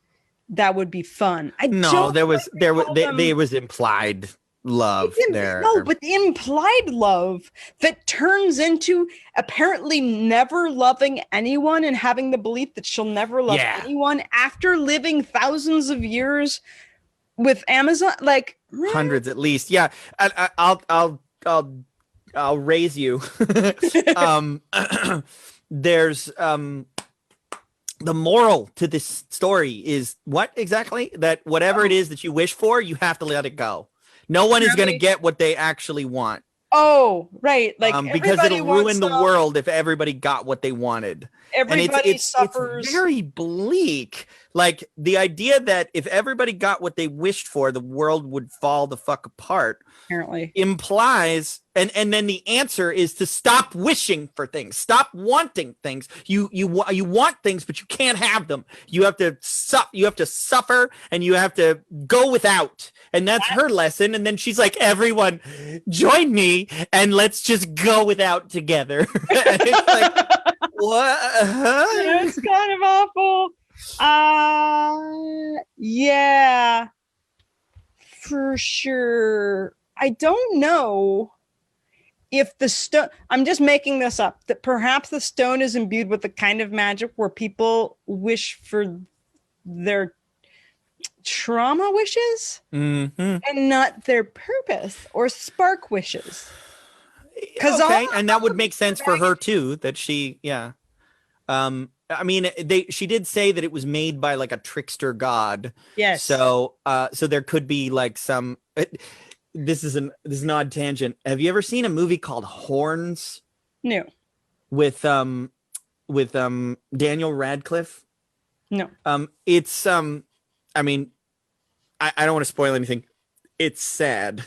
that would be fun? There was implied love there. No, but the implied love that turns into apparently never loving anyone and having the belief that she'll never love anyone after living thousands of years with Amazon, like hundreds at least. Yeah, I'll raise you. There's the moral to this story is what exactly? That whatever it is that you wish for, you have to let it go. No one is going to get what they actually want. Oh, right. Like because it'll ruin the world if everybody got what they wanted. Everybody suffers. It's very bleak. Like the idea that if everybody got what they wished for, the world would fall the fuck apart. Apparently implies, and then the answer is to stop wishing for things, stop wanting things. You want things, but you can't have them. You have to suffer, and you have to go without. And that's her lesson. And then she's like, everyone join me and let's just go without together. And it's like, what? It's kind of awful. Yeah, for sure. I don't know if the stone, I'm just making this up, that perhaps the stone is imbued with the kind of magic where people wish for their trauma wishes and not their purpose or spark wishes. Okay, and that would make sense for her too, that she, I mean, she did say that it was made by like a trickster god. Yes. So there could be like some. This is an odd tangent. Have you ever seen a movie called Horns? No. With Daniel Radcliffe? No. It's I mean, I don't want to spoil anything. It's sad.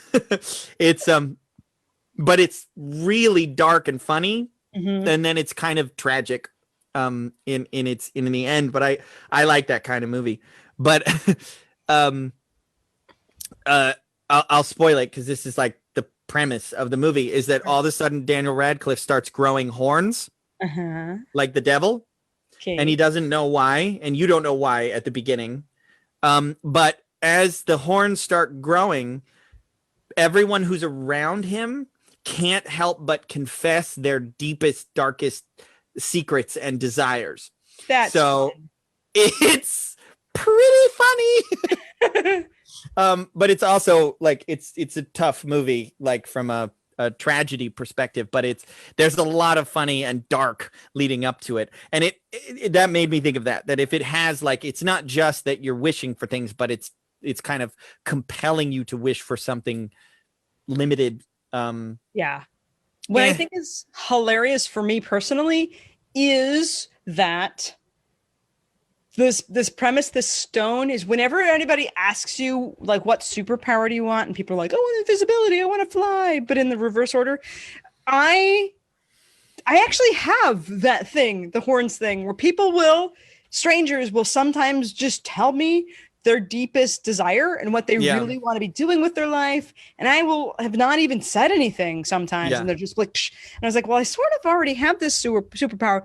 It's but it's really dark and funny, and then it's kind of tragic in the end. But I like that kind of movie. But I'll spoil it because this is like the premise of the movie is that all of a sudden Daniel Radcliffe starts growing horns, like the devil, and he doesn't know why, and you don't know why at the beginning. But as the horns start growing, everyone who's around him can't help but confess their deepest, darkest secrets and desires. It's pretty funny. But it's also like it's a tough movie, like from a tragedy perspective, but there's a lot of funny and dark leading up to it. And it that made me think of that if it has like, it's not just that you're wishing for things, but it's kind of compelling you to wish for something limited. What I think is hilarious for me personally is that this premise, this stone, is whenever anybody asks you like what superpower do you want, and people are like, oh, invisibility, I want to fly, but in the reverse order, I actually have that thing, the horns thing, where strangers will sometimes just tell me their deepest desire and what they really want to be doing with their life, and I will have not even said anything sometimes, and they're just like, psh. And I was like, well, I sort of already have this superpower.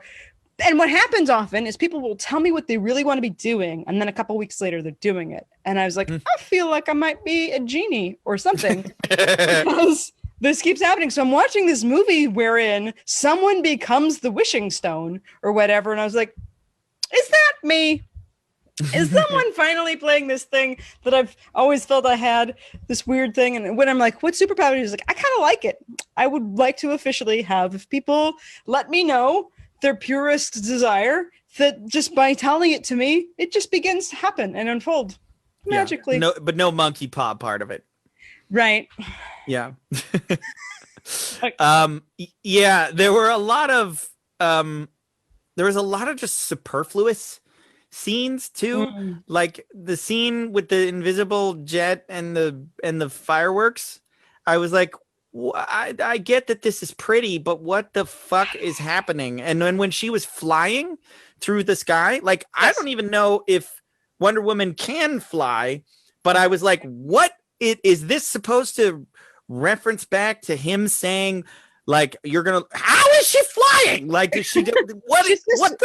And what happens often is people will tell me what they really want to be doing, and then a couple weeks later they're doing it, and I was like, I feel like I might be a genie or something because this keeps happening. So I'm watching this movie wherein someone becomes the wishing stone or whatever, and I was like, is that me? Is someone finally playing this thing that I've always felt I had, this weird thing? And when I'm like, what superpower? He's like, I kind of like it. I would like to officially have, if people let me know their purest desire, that just by telling it to me, it just begins to happen and unfold magically. No monkey paw part of it. Right. Yeah. There were a lot of just superfluous scenes too, like the scene with the invisible jet and the fireworks. I was like, I get that this is pretty, but what the fuck is happening? And then when she was flying through the sky, like, I don't even know if Wonder Woman can fly, but I was like, what is this supposed to reference back to him saying, like, how is she flying? Like, is she what the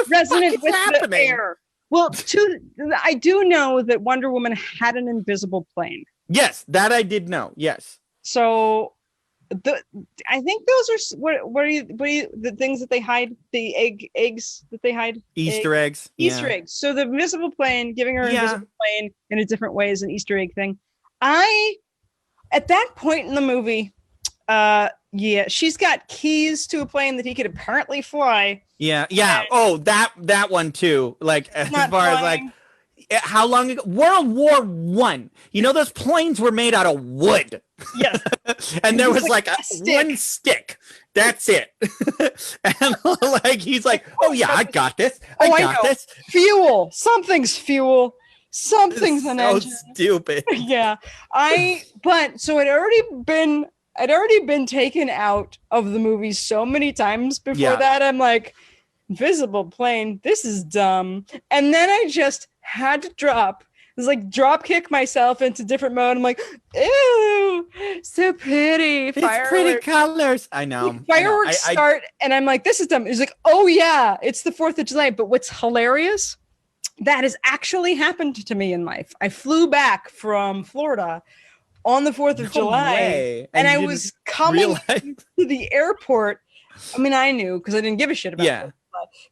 resonant fuck is with happening? The air. Well, I do know that Wonder Woman had an invisible plane. Yes, that I did know. Yes. So I think those are what are the things that they hide, the eggs that they hide, Easter eggs. So the invisible plane, giving her invisible plane in a different way, is an Easter egg thing. At that point in the movie, she's got keys to a plane that he could apparently fly. Yeah. Oh, that one too. Like, as far as like, how long ago? World War One. You know, those planes were made out of wood. Yes. And there was like one stick. That's it. And like he's like, oh yeah, I got this. I got this. Fuel. Something's fuel. Something's an engine. Stupid. Yeah. So I'd already been taken out of the movie so many times before that. I'm like, invisible plane, this is dumb. And then I just had to drop kick myself into different mode. I'm like, ew, so pretty. It's pretty colors. I know. Fireworks start, and I'm like, this is dumb. It's like, oh yeah, it's the 4th of July. But what's hilarious, that has actually happened to me in life. I flew back from Florida on the 4th of July, and I was coming to the airport. I mean, I knew because I didn't give a shit about it.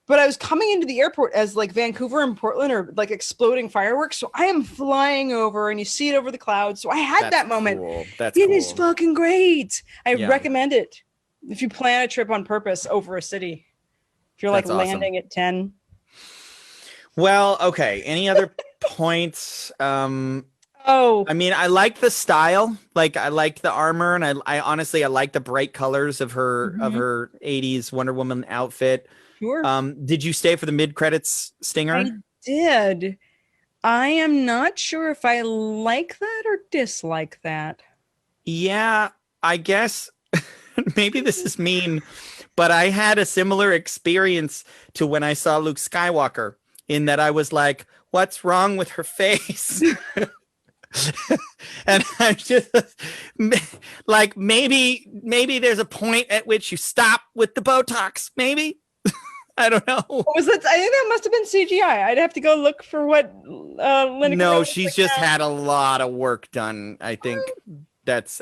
But I was coming into the airport as like Vancouver and Portland are like exploding fireworks. So I am flying over and you see it over the clouds. So I had that moment. Cool. It is fucking great. I recommend it if you plan a trip on purpose over a city. If you're like landing at 10. Well, okay. Any other points? I mean, I like the style. Like I liked the armor, and I honestly like the bright colors of her 80s Wonder Woman outfit. Sure. Did you stay for the mid-credits stinger? I did. I am not sure if I like that or dislike that. Yeah, I guess maybe this is mean, but I had a similar experience to when I saw Luke Skywalker, in that I was like, what's wrong with her face? And I'm just like, maybe there's a point at which you stop with the Botox, maybe. I don't know. What was that? I think that must have been CGI. I'd have to go look for what Linda. No, she's just had a lot of work done. I think that's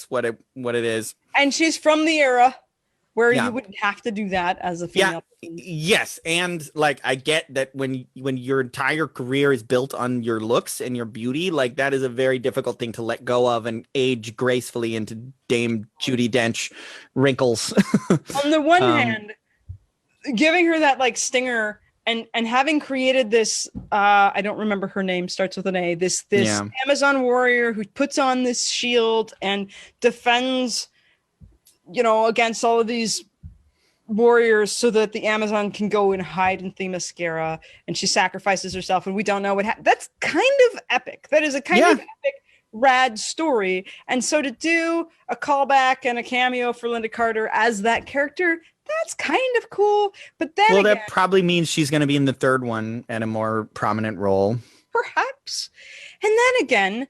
what it is. And she's from the era where you wouldn't have to do that as a female. Yes, and like I get that when your entire career is built on your looks and your beauty, like that is a very difficult thing to let go of and age gracefully into Dame Judi Dench wrinkles. On the one hand, giving her that like stinger and having created this I don't remember her name, starts with an A, this Amazon warrior who puts on this shield and defends, against all of these warriors so that the Amazon can go and hide in Themyscira, and she sacrifices herself and we don't know what happened. That's kind of epic. That is a kind of epic, rad story. And so to do a callback and a cameo for Linda Carter as that character, that's kind of cool. But then again, that probably means she's going to be in the third one at a more prominent role. Perhaps. And then again,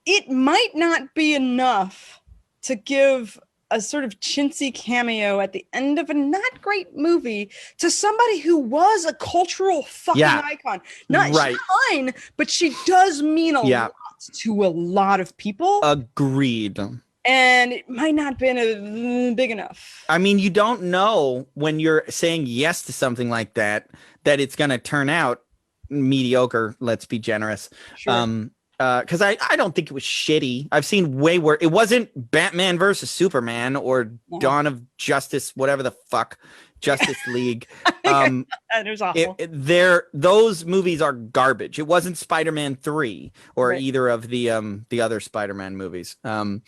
it might not be enough to give a sort of chintzy cameo at the end of a not great movie to somebody who was a cultural fucking icon. She's fine, but she does mean a lot to a lot of people. Agreed. And it might not have been big enough. I mean, you don't know when you're saying yes to something like that it's going to turn out mediocre. Let's be generous. Sure. Because I don't think it was shitty. I've seen way worse. It wasn't Batman versus Superman or Dawn of Justice, whatever the fuck, Justice League. That was awful. Those movies are garbage. It wasn't Spider-Man 3 or either of the other Spider-Man movies. So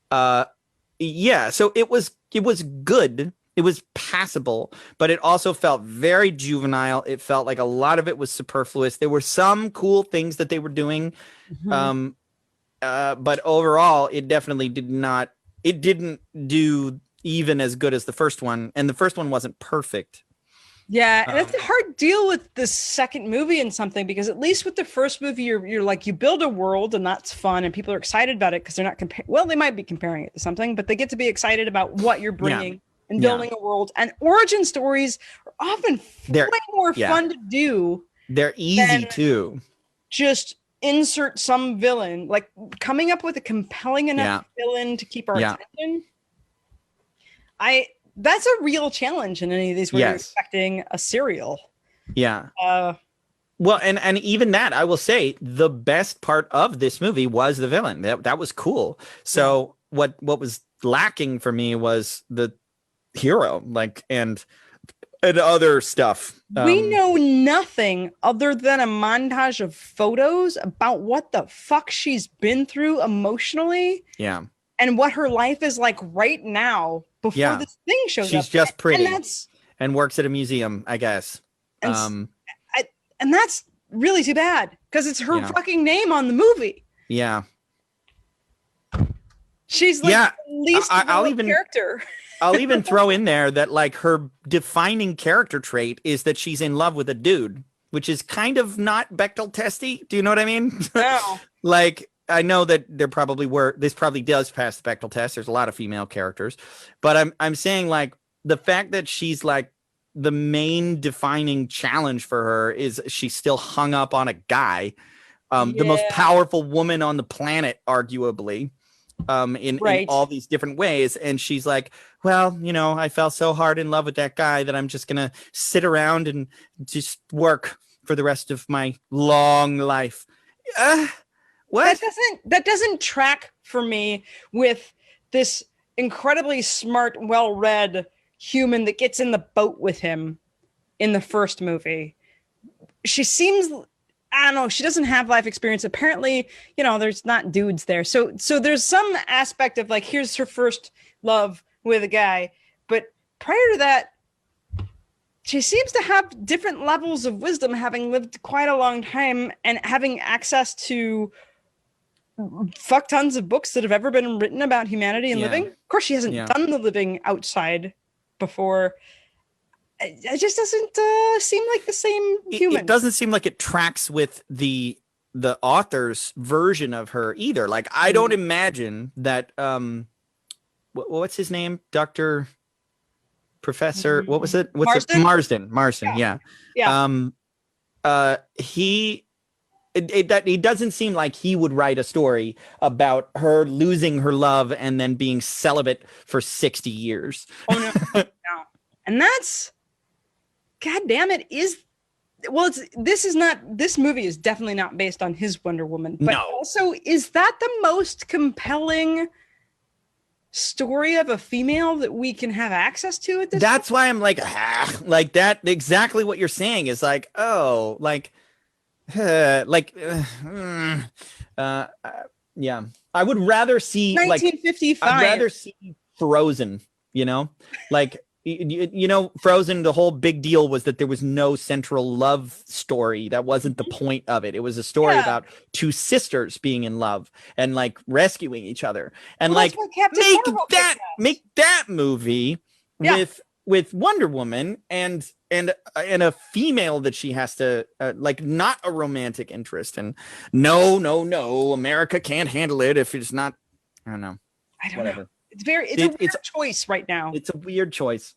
it was good. It was passable, but it also felt very juvenile. It felt like a lot of it was superfluous. There were some cool things that they were doing. But overall, it definitely didn't do even as good as the first one. And the first one wasn't perfect. Yeah, and it's a hard deal with the second movie and something, because at least with the first movie, you're like, you build a world and that's fun and people are excited about it because they're not they might be comparing it to something, but they get to be excited about what you're bringing and building a world. And origin stories are often way more fun to do. They're easy too. Just insert some villain, like coming up with a compelling enough villain to keep our attention. That's a real challenge in any of these where you're expecting a serial. Yeah. Well, and even that, I will say the best part of this movie was the villain. That was cool. So what was lacking for me was the hero, and and other stuff. We know nothing other than a montage of photos about what the fuck she's been through emotionally. Yeah. And what her life is like right now before this thing shows up. She's just pretty and works at a museum, I guess. And that's really too bad because it's her fucking name on the movie. Yeah. She's like the least character. I'll even throw in there that like her defining character trait is that she's in love with a dude, which is kind of not Bechdel testy. Do you know what I mean? No. Like, I know that this probably does pass the Bechdel test. There's a lot of female characters, but I'm saying like the fact that she's like the main defining challenge for her is she's still hung up on a guy, the most powerful woman on the planet, arguably. In all these different ways, and she's like, well, you know, I fell so hard in love with that guy that I'm just gonna sit around and just work for the rest of my long life. What? That doesn't track for me with this incredibly smart, well-read human that gets in the boat with him in the first movie. She seems, I don't know, she doesn't have life experience. Apparently, you know, there's not dudes there. So there's some aspect of like, here's her first love with a guy. But prior to that, she seems to have different levels of wisdom, having lived quite a long time and having access to fuck tons of books that have ever been written about humanity and living. Of course, she hasn't done the living outside before. It just doesn't seem like the same human. It doesn't seem like it tracks with the author's version of her either. Like, I don't imagine that what's his name? Professor, what was it? Marsden. Yeah. He doesn't seem like he would write a story about her losing her love and then being celibate for 60 years. Oh no. No. And that's, God damn it, this movie is definitely not based on his Wonder Woman, but also, is that the most compelling story of a female that we can have access to at this That's why I'm like that. Exactly what you're saying is like, oh, like, yeah. I would rather see 1955. I'd rather see Frozen, you know, like, you know, Frozen, the whole big deal was that there was no central love story. That wasn't the point of it. It was a story about two sisters being in love and like rescuing each other. And like make that movie with Wonder Woman and a female that she has to like, not a romantic interest. And no, America can't handle it if it's not. I don't know. Know. It's a weird choice right now. It's a weird choice.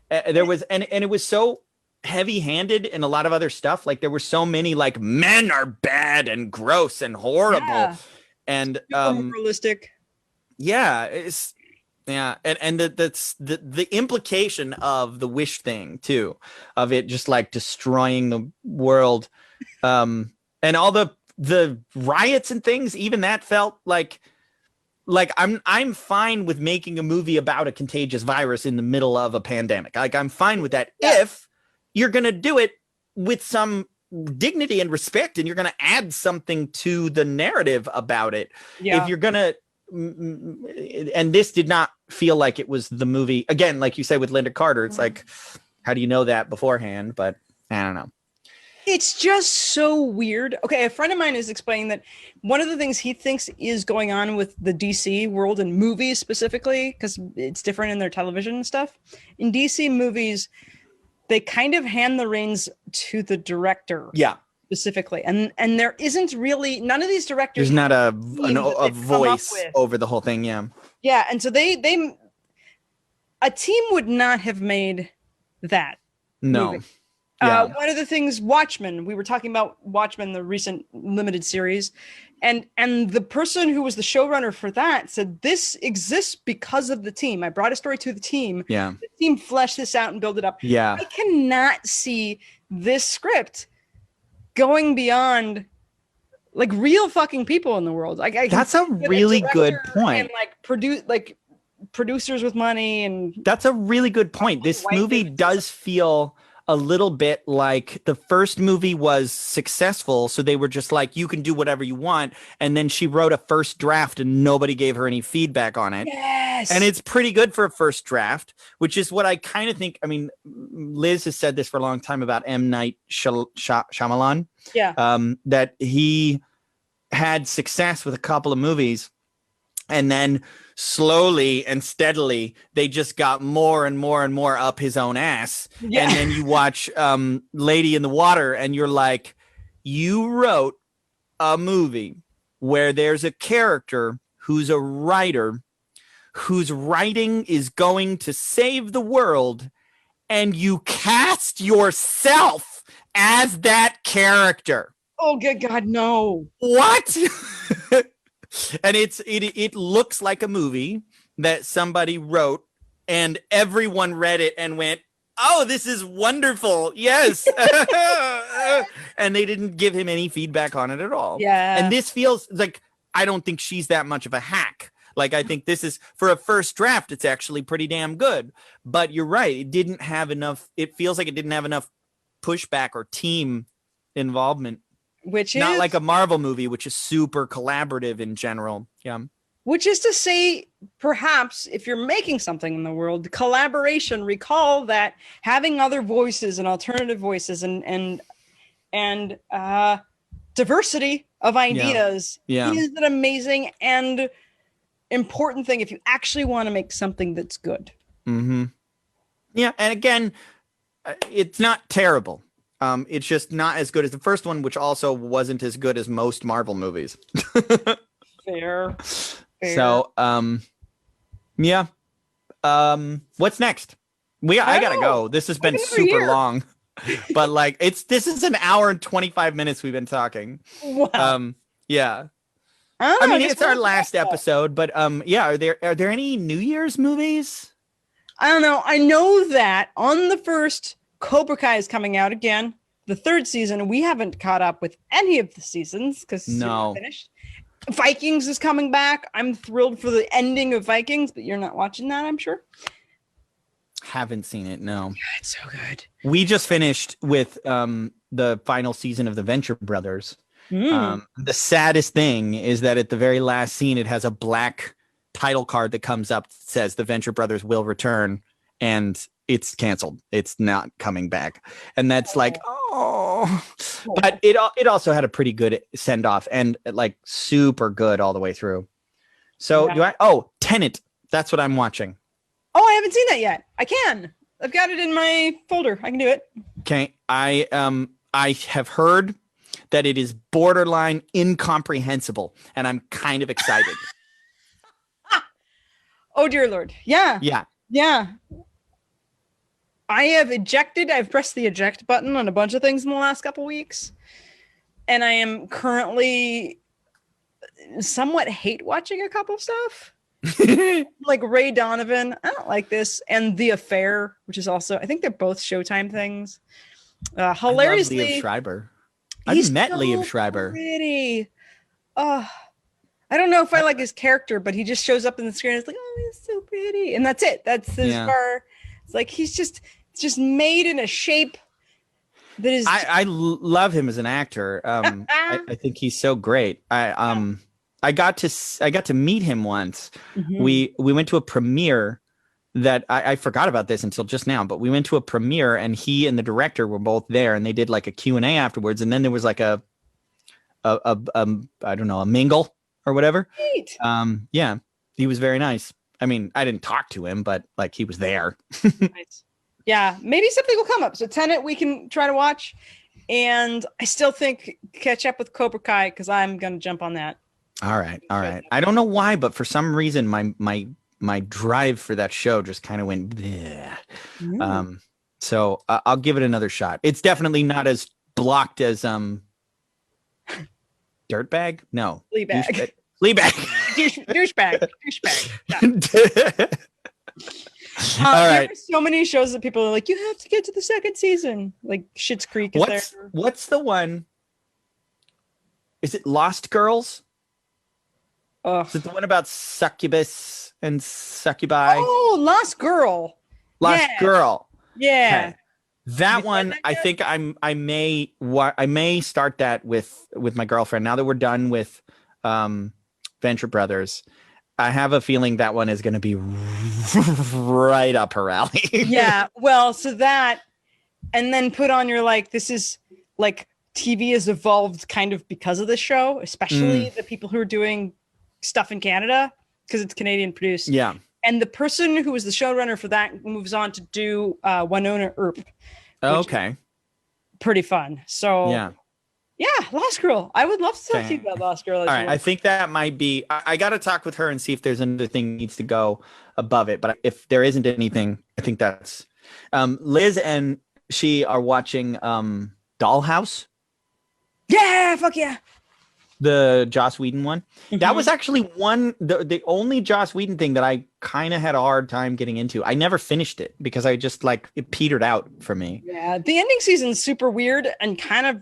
There was, and it was so heavy-handed in a lot of other stuff. Like, there were so many like, men are bad and gross and horrible, and realistic. And that's the implication of the wish thing too, of it just like destroying the world, and all the riots and things. Even that felt like I'm fine with making a movie about a contagious virus in the middle of a pandemic. Like, I'm fine with that if you're going to do it with some dignity and respect, and you're going to add something to the narrative about it. If you're going to, and this did not feel like it was the movie, again, like you say with Linda Carter, it's like, how do you know that beforehand? But I don't know. It's just so weird. Okay, a friend of mine is explaining that one of the things he thinks is going on with the DC world and movies specifically, because it's different in their television and stuff. In DC movies, they kind of hand the reins to the director. Specifically. And there isn't really, none of these directors. There's not a voice over the whole thing. Yeah. And so a team would not have made that movie. One of the things, Watchmen, we were talking about Watchmen, the recent limited series, and the person who was the showrunner for that said, this exists because of the team. I brought a story to the team. The team fleshed this out and built it up. I cannot see this script going beyond like real fucking people in the world. Like, that's a really good point. And like produce, like producers with money and that's a really good point. This movie does feel a little bit like the first movie was successful, so they were just like, you can do whatever you want, and then she wrote a first draft and nobody gave her any feedback on it. Yes. And it's pretty good for a first draft, which is what I kind of think. I mean, Liz has said this for a long time about M. Night Shyamalan. Yeah. That he had success with a couple of movies, and then slowly and steadily they just got more and more and more up his own ass. Yeah. And then you watch Lady in the Water and you're like, you wrote a movie where there's a character who's a writer whose writing is going to save the world, and you cast yourself as that character. Oh, good God, no. What? And it looks like a movie that somebody wrote, and everyone read it and went, oh, this is wonderful. Yes. And they didn't give him any feedback on it at all. Yeah. And this feels like, I don't think she's that much of a hack. Like, I think this is, for a first draft, it's actually pretty damn good. But you're right. It didn't have enough. It feels like it didn't have enough pushback or team involvement. Which is not like a Marvel movie, which is super collaborative in general. Yeah. Which is to say, perhaps if you're making something in the world, collaboration, recall that having other voices and alternative voices and diversity of ideas is an amazing and important thing if you actually want to make something that's good. Mm-hmm. Yeah. And again, it's not terrible. It's just not as good as the first one, which also wasn't as good as most Marvel movies. Fair. So, yeah. What's next? I gotta go. This has been super long, but like this is an hour and 25 minutes we've been talking. Wow. Yeah. I mean, it's our last episode, but yeah. Are there any New Year's movies? I don't know. I know that on the first, Cobra Kai is coming out again, the third season. We haven't caught up with any of the seasons because we're finished. Vikings is coming back. I'm thrilled for the ending of Vikings, but you're not watching that, I'm sure. Haven't seen it. No. God, it's so good. We just finished with the final season of the Venture Brothers. The saddest thing is that at the very last scene, it has a black title card that comes up that says the Venture Brothers will return, and it's canceled. It's not coming back. And that's like, but it also had a pretty good send off and like super good all the way through. So Tenet. That's what I'm watching. Oh, I haven't seen that yet. I've got it in my folder. I can do it. Okay. I have heard that it is borderline incomprehensible, and I'm kind of excited. Oh, dear Lord. Yeah. Yeah. Yeah. I've pressed the eject button on a bunch of things in the last couple weeks. And I am currently somewhat hate watching a couple stuff. Like Ray Donovan. I don't like this. And The Affair, which is also, I think they're both Showtime things. Hilariously. I love Liev Schreiber. I've met Liev Schreiber. Pretty. I don't know if I like his character, but he just shows up in the screen. It's like, oh, he's so pretty. And that's it. That's his bar. It's like, it's just made in a shape that is. I love him as an actor. I think he's so great. I got to meet him once. Mm-hmm. We went to a premiere that I forgot about this until just now, but we went to a premiere and he and the director were both there, and they did like a Q&A afterwards. And then there was like a I don't know, a mingle or whatever. Great. Yeah, he was very nice. I mean, I didn't talk to him, but like he was there. Nice. Yeah, maybe something will come up. So Tenet we can try to watch, and I still think catch up with Cobra Kai because I'm gonna jump on that. All right. I don't know why, but for some reason my drive for that show just kind of went bleh. So I'll give it another shot. It's definitely not as blocked as Dirtbag? No. Fleabag. Douchebag. Douchebag. All right. There are so many shows that people are like, you have to get to the second season. Like Schitt's Creek is there. What's the one? Is it Lost Girls? Is it the one about succubus and succubi? Oh, Lost Girl. Lost Girl. Yeah. Okay. That one, I think I may start that with my girlfriend now that we're done with Venture Brothers. I have a feeling that one is going to be right up her alley. Yeah. Well, so that, and then put on your this is TV has evolved kind of because of the show, especially the people who are doing stuff in Canada because it's Canadian produced. Yeah. And the person who was the showrunner for that moves on to do Winona Earp. Okay. Pretty fun. So yeah, Lost Girl. I would love to talk to you about Lost Girl. All right. I think that might be, I got to talk with her and see if there's another thing needs to go above it. But if there isn't anything, I think that's Liz and she are watching Dollhouse. Yeah, fuck yeah. The Joss Whedon one. That was actually the only Joss Whedon thing that I kind of had a hard time getting into. I never finished it because I just it petered out for me. Yeah, the ending season's super weird and kind of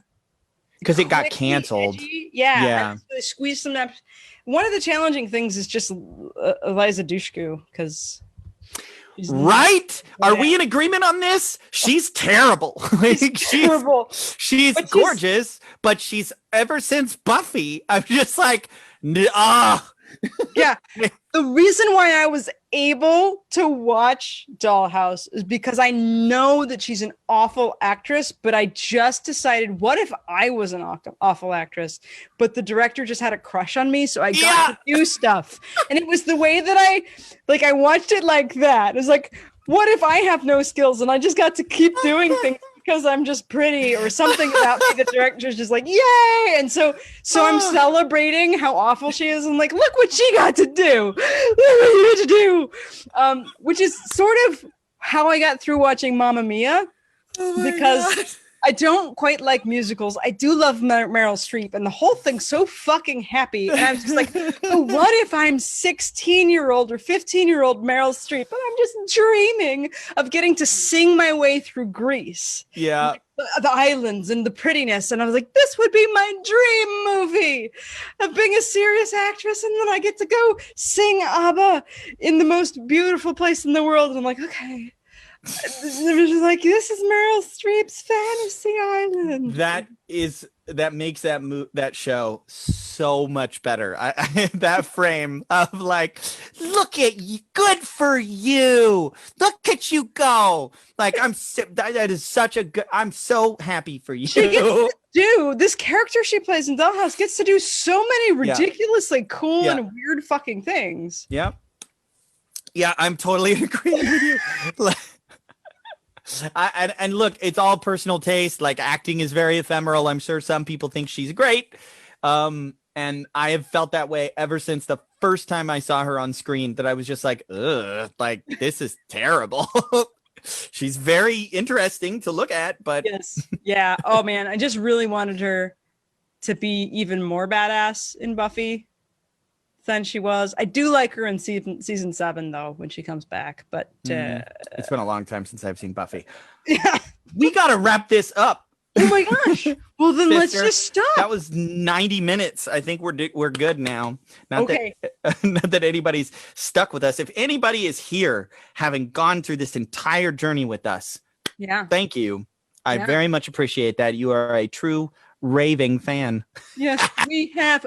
because it got canceled. Edgy. Yeah. So they squeezed some up. One of the challenging things is just Eliza Dushku because. Right? Are we in agreement on this? She's terrible. She's terrible. She's gorgeous, but she's ever since Buffy, I'm just Yeah. The reason why I was able to watch Dollhouse is because I know that she's an awful actress, but I just decided, what if I was an awful actress, but the director just had a crush on me, so I got to do stuff. And it was the way that I watched it like that. It was like, what if I have no skills and I just got to keep doing things because I'm just pretty or something about me? The director's just yay! And so I'm celebrating how awful she is and look what she got to do. Look what you had to do. Which is sort of how I got through watching Mamma Mia because I don't quite like musicals. I do love Meryl Streep and the whole thing's so fucking happy. And I'm just but what if I'm 16-year-old or 15-year-old Meryl Streep and I'm just dreaming of getting to sing my way through Greece? Yeah. The islands and the prettiness. And I was like, this would be my dream movie of being a serious actress. And then I get to go sing ABBA in the most beautiful place in the world. And I'm like, okay. This is Meryl Streep's fantasy island. That makes that show so much better. That frame of look at you, good for you. Look at you go. That is such a good. I'm so happy for you. She gets to do this character she plays in Dollhouse gets to do so many ridiculously cool and weird fucking things. Yeah. Yeah, I'm totally agreeing with you. And look, it's all personal taste. Acting is very ephemeral. I'm sure some people think she's great. And I have felt that way ever since the first time I saw her on screen, that I was just ugh, this is terrible. She's very interesting to look at, but yes. Yeah. Oh man. I just really wanted her to be even more badass in Buffy than she was. I do like her in season 7 though, when she comes back, but it's been a long time since I've seen Buffy. Yeah. We got to wrap this up. Oh my gosh. Well then let's just stop. That was 90 minutes. I think we're good now. Not that anybody's stuck with us. If anybody is here having gone through this entire journey with us, thank you. I very much appreciate that. You are a true raving fan. Yes, we have.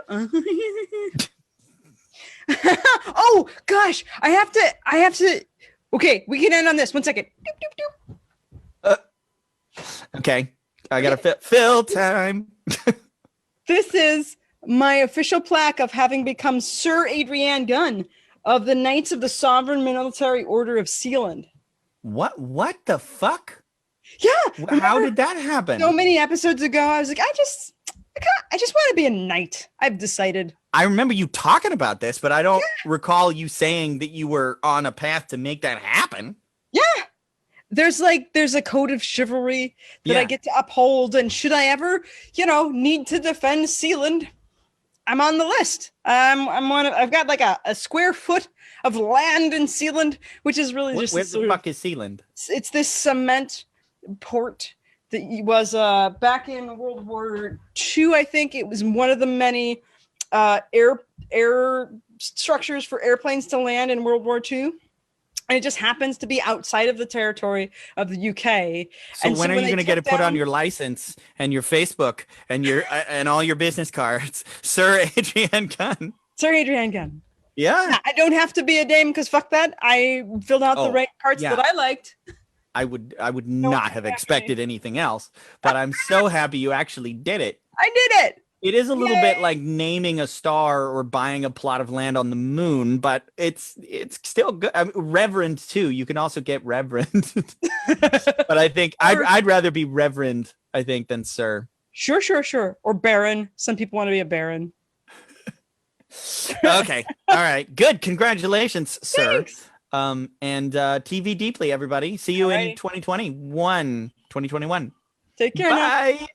Oh gosh, I have to. Okay, we can end on this. 1 second. Doop, doop, doop. Okay, I gotta fill time. This is my official plaque of having become Sir Adrianne Gunn of the Knights of the Sovereign Military Order of Sealand. What the fuck? Yeah. How did that happen? So many episodes ago, I was like, I just want to be a knight. I've decided. I remember you talking about this, but I don't recall you saying that you were on a path to make that happen. Yeah. There's a code of chivalry that I get to uphold. And should I ever, need to defend Sealand, I'm on the list. I've got a square foot of land in Sealand, which is really just where the fuck is Sealand? It's this cement port that was back in World War II. I think it was one of the many air structures for airplanes to land in World War II. And it just happens to be outside of the territory of the UK. So and when are you going to get it put on your license and your Facebook and your and all your business cards, Sir Adrianne Gunn? Sir Adrianne Gunn. Yeah. I don't have to be a dame because fuck that. I filled out the right parts that I liked. I would not have expected anything else, but I'm so happy you actually did it. I did it. It is a little bit like naming a star or buying a plot of land on the moon, but it's still good. I mean, Reverend too. You can also get Reverend, but I think I'd rather be Reverend, I think, than Sir. Sure. Or Baron. Some people want to be a Baron. Okay. All right. Good. Congratulations, Sir. Thanks. And TV Deeply, everybody. See you in 2021. Take care. Bye. Now.